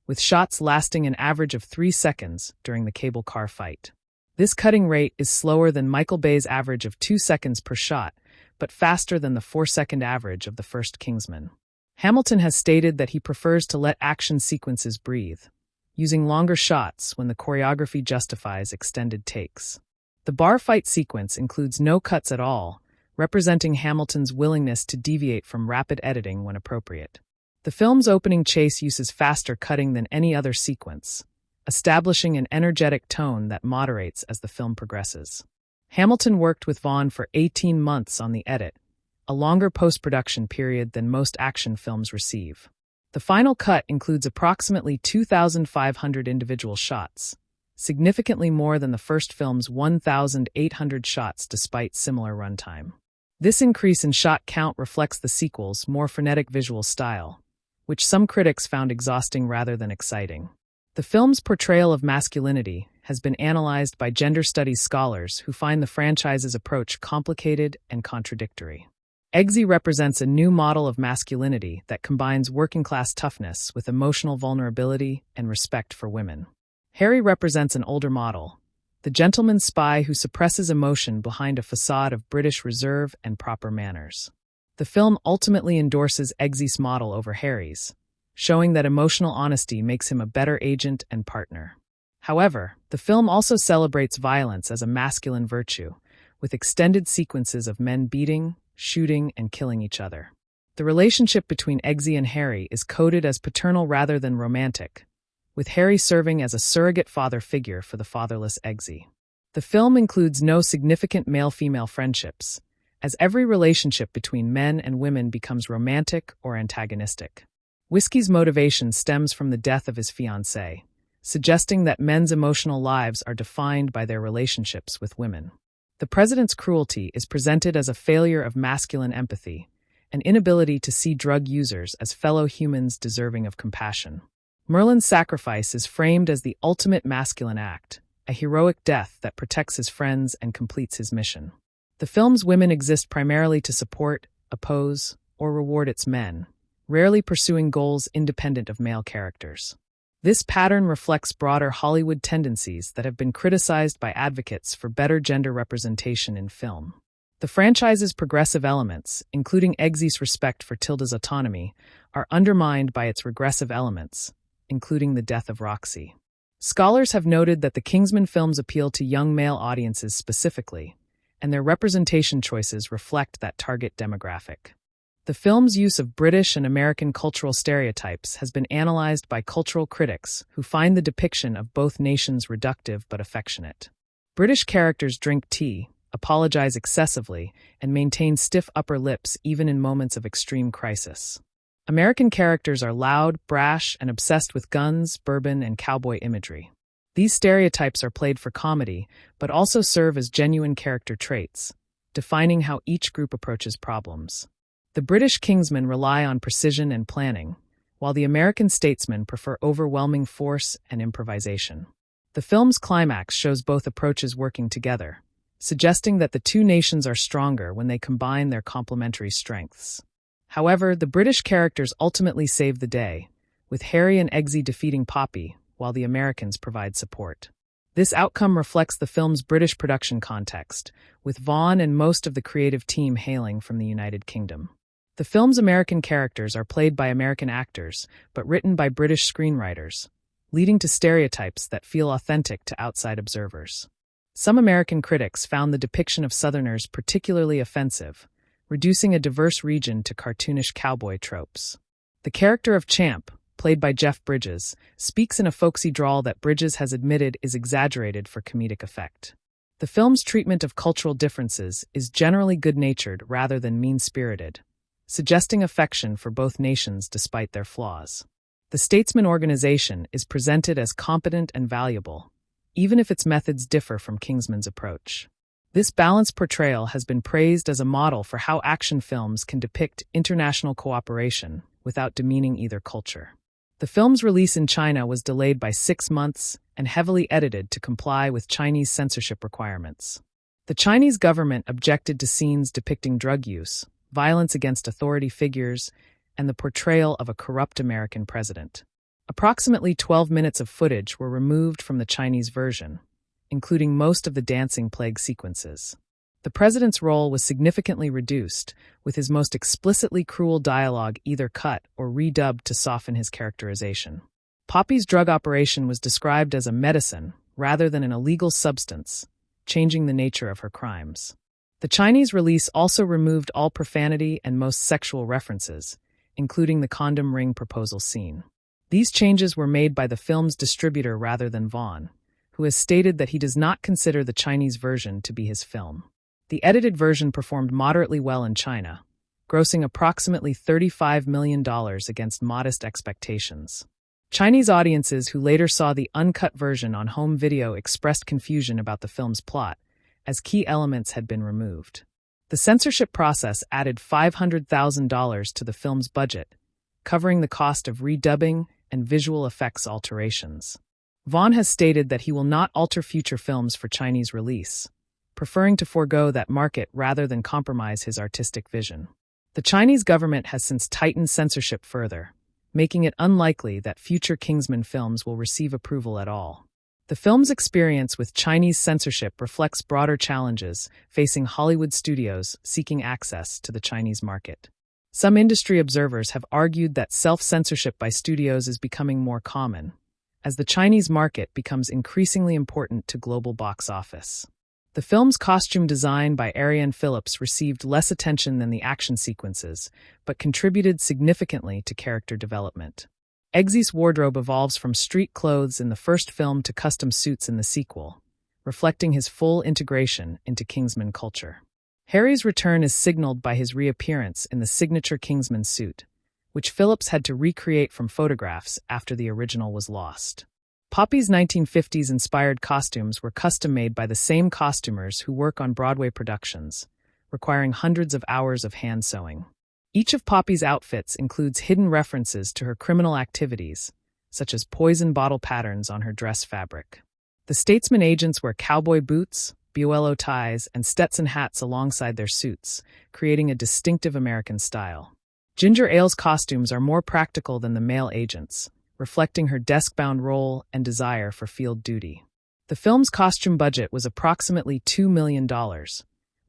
with shots lasting an average of 3 seconds during the cable car fight. This cutting rate is slower than Michael Bay's average of 2 seconds per shot, but faster than the 4-second average of the first Kingsman. Hamilton has stated that he prefers to let action sequences breathe, using longer shots when the choreography justifies extended takes. The bar fight sequence includes no cuts at all, representing Hamilton's willingness to deviate from rapid editing when appropriate. The film's opening chase uses faster cutting than any other sequence, establishing an energetic tone that moderates as the film progresses. Hamilton worked with Vaughn for 18 months on the edit, a longer post-production period than most action films receive. The final cut includes approximately 2,500 individual shots, significantly more than the first film's 1,800 shots despite similar runtime. This increase in shot count reflects the sequel's more frenetic visual style, which some critics found exhausting rather than exciting. The film's portrayal of masculinity has been analyzed by gender studies scholars who find the franchise's approach complicated and contradictory. Eggsy represents a new model of masculinity that combines working-class toughness with emotional vulnerability and respect for women. Harry represents an older model, the gentleman spy who suppresses emotion behind a facade of British reserve and proper manners. The film ultimately endorses Eggsy's model over Harry's, showing that emotional honesty makes him a better agent and partner. However, the film also celebrates violence as a masculine virtue, with extended sequences of men beating, shooting, and killing each other. The relationship between Eggsy and Harry is coded as paternal rather than romantic, with Harry serving as a surrogate father figure for the fatherless Eggsy. The film includes no significant male-female friendships, as every relationship between men and women becomes romantic or antagonistic. Whiskey's motivation stems from the death of his fiancée, suggesting that men's emotional lives are defined by their relationships with women. The president's cruelty is presented as a failure of masculine empathy, an inability to see drug users as fellow humans deserving of compassion. Merlin's sacrifice is framed as the ultimate masculine act, a heroic death that protects his friends and completes his mission. The film's women exist primarily to support, oppose, or reward its men, rarely pursuing goals independent of male characters. This pattern reflects broader Hollywood tendencies that have been criticized by advocates for better gender representation in film. The franchise's progressive elements, including Eggsy's respect for Tilda's autonomy, are undermined by its regressive elements, including the death of Roxy. Scholars have noted that the Kingsman films appeal to young male audiences specifically, and their representation choices reflect that target demographic. The film's use of British and American cultural stereotypes has been analyzed by cultural critics who find the depiction of both nations reductive but affectionate. British characters drink tea, apologize excessively, and maintain stiff upper lips even in moments of extreme crisis. American characters are loud, brash, and obsessed with guns, bourbon, and cowboy imagery. These stereotypes are played for comedy, but also serve as genuine character traits, defining how each group approaches problems. The British Kingsmen rely on precision and planning, while the American statesmen prefer overwhelming force and improvisation. The film's climax shows both approaches working together, suggesting that the two nations are stronger when they combine their complementary strengths. However, the British characters ultimately save the day, with Harry and Eggsy defeating Poppy, while the Americans provide support. This outcome reflects the film's British production context, with Vaughan and most of the creative team hailing from the United Kingdom. The film's American characters are played by American actors, but written by British screenwriters, leading to stereotypes that feel authentic to outside observers. Some American critics found the depiction of Southerners particularly offensive, reducing a diverse region to cartoonish cowboy tropes. The character of Champ, played by Jeff Bridges, speaks in a folksy drawl that Bridges has admitted is exaggerated for comedic effect. The film's treatment of cultural differences is generally good-natured rather than mean-spirited, suggesting affection for both nations despite their flaws. The Statesman organization is presented as competent and valuable, even if its methods differ from Kingsman's approach. This balanced portrayal has been praised as a model for how action films can depict international cooperation without demeaning either culture. The film's release in China was delayed by 6 months and heavily edited to comply with Chinese censorship requirements. The Chinese government objected to scenes depicting drug use, violence against authority figures, and the portrayal of a corrupt American president. Approximately 12 minutes of footage were removed from the Chinese version, including most of the dancing plague sequences. The president's role was significantly reduced, with his most explicitly cruel dialogue either cut or redubbed to soften his characterization. Poppy's drug operation was described as a medicine rather than an illegal substance, changing the nature of her crimes. The Chinese release also removed all profanity and most sexual references, including the condom ring proposal scene. These changes were made by the film's distributor rather than Vaughan, who has stated that he does not consider the Chinese version to be his film. The edited version performed moderately well in China, grossing approximately $35 million against modest expectations. Chinese audiences who later saw the uncut version on home video expressed confusion about the film's plot, as key elements had been removed. The censorship process added $500,000 to the film's budget, covering the cost of redubbing and visual effects alterations. Vaughn has stated that he will not alter future films for Chinese release, preferring to forego that market rather than compromise his artistic vision. The Chinese government has since tightened censorship further, making it unlikely that future Kingsman films will receive approval at all. The film's experience with Chinese censorship reflects broader challenges facing Hollywood studios seeking access to the Chinese market. Some industry observers have argued that self-censorship by studios is becoming more common, as the Chinese market becomes increasingly important to global box office. The film's costume design by Ryan Phillips received less attention than the action sequences, but contributed significantly to character development. Eggsy's wardrobe evolves from street clothes in the first film to custom suits in the sequel, reflecting his full integration into Kingsman culture. Harry's return is signaled by his reappearance in the signature Kingsman suit, which Phillips had to recreate from photographs after the original was lost. Poppy's 1950s-inspired costumes were custom-made by the same costumers who work on Broadway productions, requiring hundreds of hours of hand sewing. Each of Poppy's outfits includes hidden references to her criminal activities, such as poison bottle patterns on her dress fabric. The Statesman agents wear cowboy boots, Buello ties, and Stetson hats alongside their suits, creating a distinctive American style. Ginger Ale's costumes are more practical than the male agents, reflecting her desk-bound role and desire for field duty. The film's costume budget was approximately $2 million,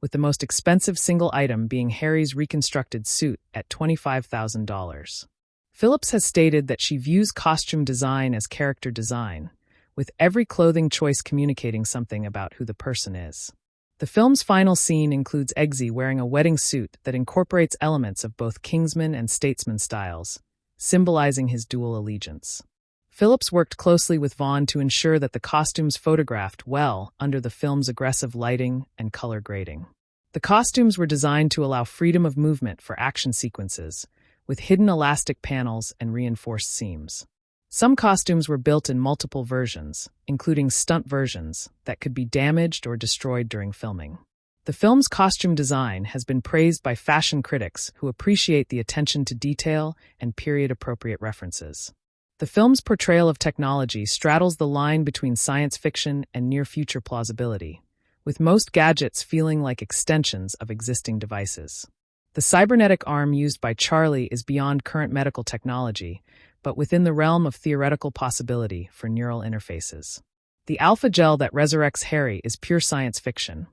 with the most expensive single item being Harry's reconstructed suit at $25,000. Phillips has stated that she views costume design as character design, with every clothing choice communicating something about who the person is. The film's final scene includes Eggsy wearing a wedding suit that incorporates elements of both Kingsman and Statesman styles, symbolizing his dual allegiance. Phillips worked closely with Vaughn to ensure that the costumes photographed well under the film's aggressive lighting and color grading. The costumes were designed to allow freedom of movement for action sequences, with hidden elastic panels and reinforced seams. Some costumes were built in multiple versions, including stunt versions, that could be damaged or destroyed during filming. The film's costume design has been praised by fashion critics who appreciate the attention to detail and period-appropriate references. The film's portrayal of technology straddles the line between science fiction and near-future plausibility, with most gadgets feeling like extensions of existing devices. The cybernetic arm used by Charlie is beyond current medical technology, but within the realm of theoretical possibility for neural interfaces. The alpha gel that resurrects Harry is pure science fiction,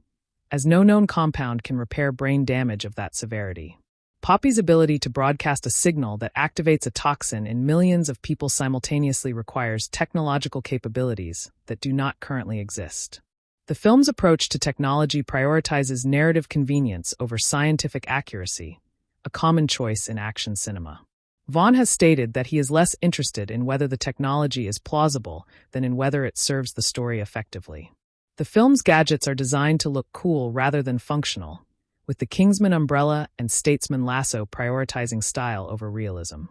as no known compound can repair brain damage of that severity. Poppy's ability to broadcast a signal that activates a toxin in millions of people simultaneously requires technological capabilities that do not currently exist. The film's approach to technology prioritizes narrative convenience over scientific accuracy, a common choice in action cinema. Vaughn has stated that he is less interested in whether the technology is plausible than in whether it serves the story effectively. The film's gadgets are designed to look cool rather than functional, with the Kingsman umbrella and Statesman lasso prioritizing style over realism.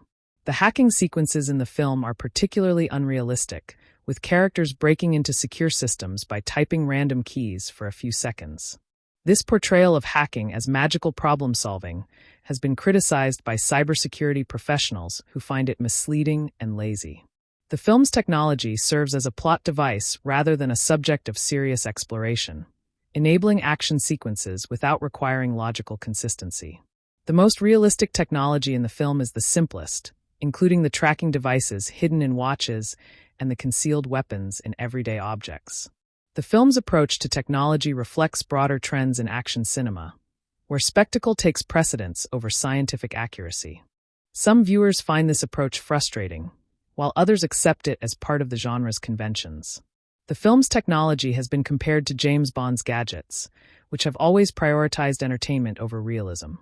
The hacking sequences in the film are particularly unrealistic, with characters breaking into secure systems by typing random keys for a few seconds. This portrayal of hacking as magical problem-solving has been criticized by cybersecurity professionals who find it misleading and lazy. The film's technology serves as a plot device rather than a subject of serious exploration, enabling action sequences without requiring logical consistency. The most realistic technology in the film is the simplest, including the tracking devices hidden in watches and the concealed weapons in everyday objects. The film's approach to technology reflects broader trends in action cinema, where spectacle takes precedence over scientific accuracy. Some viewers find this approach frustrating, while others accept it as part of the genre's conventions. The film's technology has been compared to James Bond's gadgets, which have always prioritized entertainment over realism.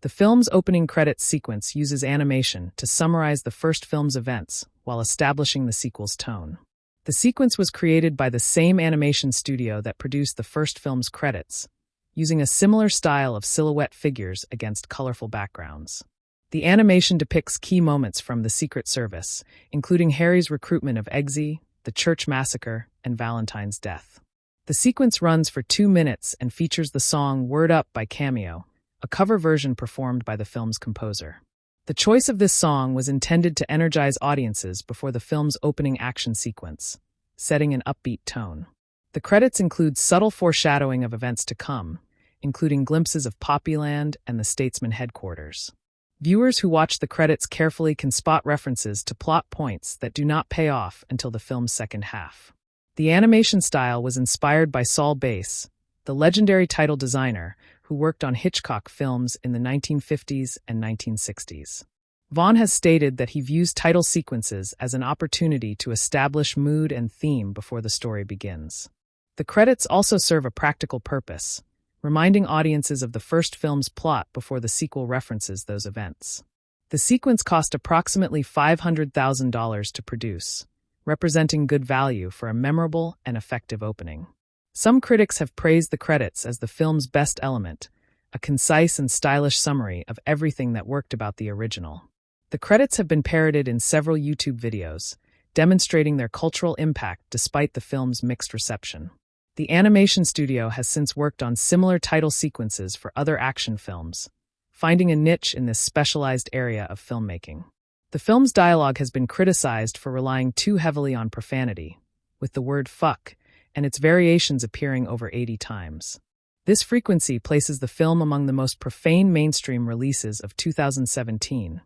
The film's opening credits sequence uses animation to summarize the first film's events while establishing the sequel's tone. The sequence was created by the same animation studio that produced the first film's credits, using a similar style of silhouette figures against colorful backgrounds. The animation depicts key moments from The Secret Service, including Harry's recruitment of Eggsy, the church massacre, and Valentine's death. The sequence runs for 2 minutes and features the song Word Up by Cameo, a cover version performed by the film's composer. The choice of this song was intended to energize audiences before the film's opening action sequence, setting an upbeat tone. The credits include subtle foreshadowing of events to come, including glimpses of Poppyland and the Statesman headquarters. Viewers who watch the credits carefully can spot references to plot points that do not pay off until the film's second half. The animation style was inspired by Saul Bass, the legendary title designer who worked on Hitchcock films in the 1950s and 1960s. Vaughn has stated that he views title sequences as an opportunity to establish mood and theme before the story begins. The credits also serve a practical purpose, reminding audiences of the first film's plot before the sequel references those events. The sequence cost approximately $500,000 to produce, representing good value for a memorable and effective opening. Some critics have praised the credits as the film's best element, a concise and stylish summary of everything that worked about the original. The credits have been parodied in several YouTube videos, demonstrating their cultural impact despite the film's mixed reception. The animation studio has since worked on similar title sequences for other action films, finding a niche in this specialized area of filmmaking. The film's dialogue has been criticized for relying too heavily on profanity, with the word fuck and its variations appearing over 80 times. This frequency places the film among the most profane mainstream releases of 2017,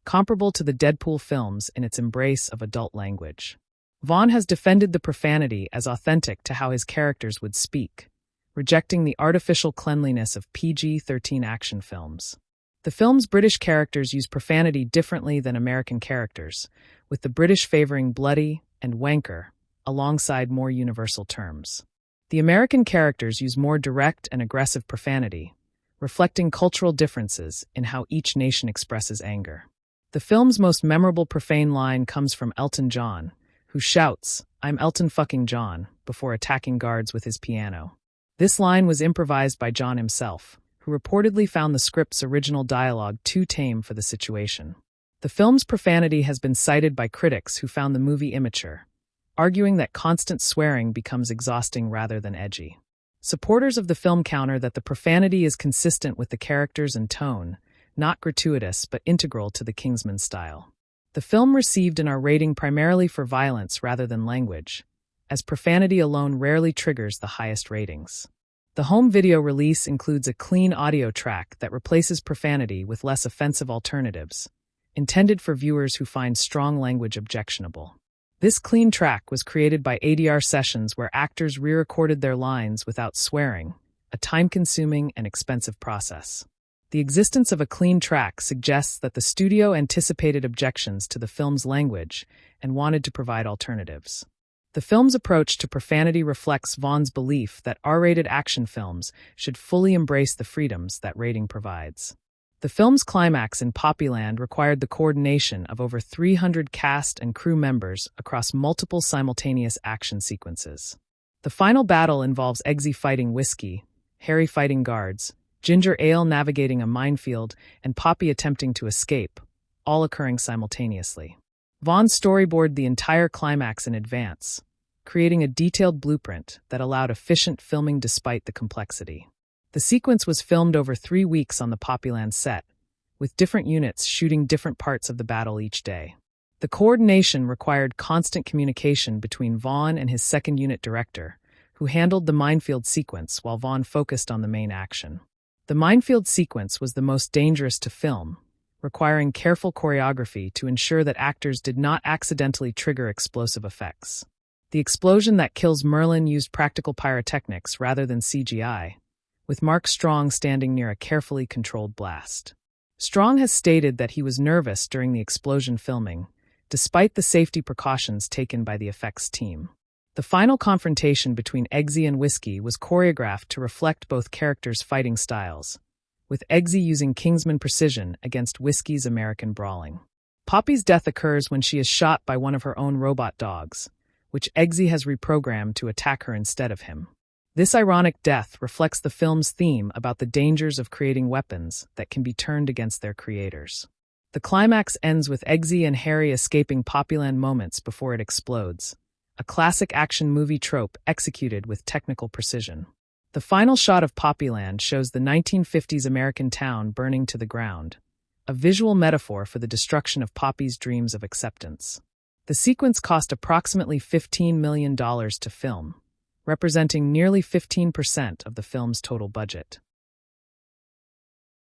comparable to the Deadpool films in its embrace of adult language. Vaughn has defended the profanity as authentic to how his characters would speak, rejecting the artificial cleanliness of PG-13 action films. The film's British characters use profanity differently than American characters, with the British favoring bloody and wanker alongside more universal terms. The American characters use more direct and aggressive profanity, reflecting cultural differences in how each nation expresses anger. The film's most memorable profane line comes from Elton John, who shouts, "I'm Elton fucking John," before attacking guards with his piano. This line was improvised by John himself, who reportedly found the script's original dialogue too tame for the situation. The film's profanity has been cited by critics who found the movie immature, arguing that constant swearing becomes exhausting rather than edgy. Supporters of the film counter that the profanity is consistent with the characters and tone, not gratuitous but integral to the Kingsman style. The film received an R rating primarily for violence rather than language, as profanity alone rarely triggers the highest ratings. The home video release includes a clean audio track that replaces profanity with less offensive alternatives, intended for viewers who find strong language objectionable. This clean track was created by ADR sessions where actors re-recorded their lines without swearing, a time-consuming and expensive process. The existence of a clean track suggests that the studio anticipated objections to the film's language and wanted to provide alternatives. The film's approach to profanity reflects Vaughn's belief that R-rated action films should fully embrace the freedoms that rating provides. The film's climax in Poppyland required the coordination of over 300 cast and crew members across multiple simultaneous action sequences. The final battle involves Eggsy fighting Whiskey, Harry fighting guards, Ginger Ale navigating a minefield, and Poppy attempting to escape, all occurring simultaneously. Vaughn storyboarded the entire climax in advance, creating a detailed blueprint that allowed efficient filming despite the complexity. The sequence was filmed over 3 weeks on the Poppyland set, with different units shooting different parts of the battle each day. The coordination required constant communication between Vaughn and his second unit director, who handled the minefield sequence while Vaughn focused on the main action. The minefield sequence was the most dangerous to film, requiring careful choreography to ensure that actors did not accidentally trigger explosive effects. The explosion that kills Merlin used practical pyrotechnics rather than CGI, with Mark Strong standing near a carefully controlled blast. Strong has stated that he was nervous during the explosion filming, despite the safety precautions taken by the effects team. The final confrontation between Eggsy and Whiskey was choreographed to reflect both characters' fighting styles, with Eggsy using Kingsman precision against Whiskey's American brawling. Poppy's death occurs when she is shot by one of her own robot dogs, which Eggsy has reprogrammed to attack her instead of him. This ironic death reflects the film's theme about the dangers of creating weapons that can be turned against their creators. The climax ends with Eggsy and Harry escaping Poppyland moments before it explodes, a classic action movie trope executed with technical precision. The final shot of Poppyland shows the 1950s American town burning to the ground, a visual metaphor for the destruction of Poppy's dreams of acceptance. The sequence cost approximately $15 million to film, representing nearly 15% of the film's total budget.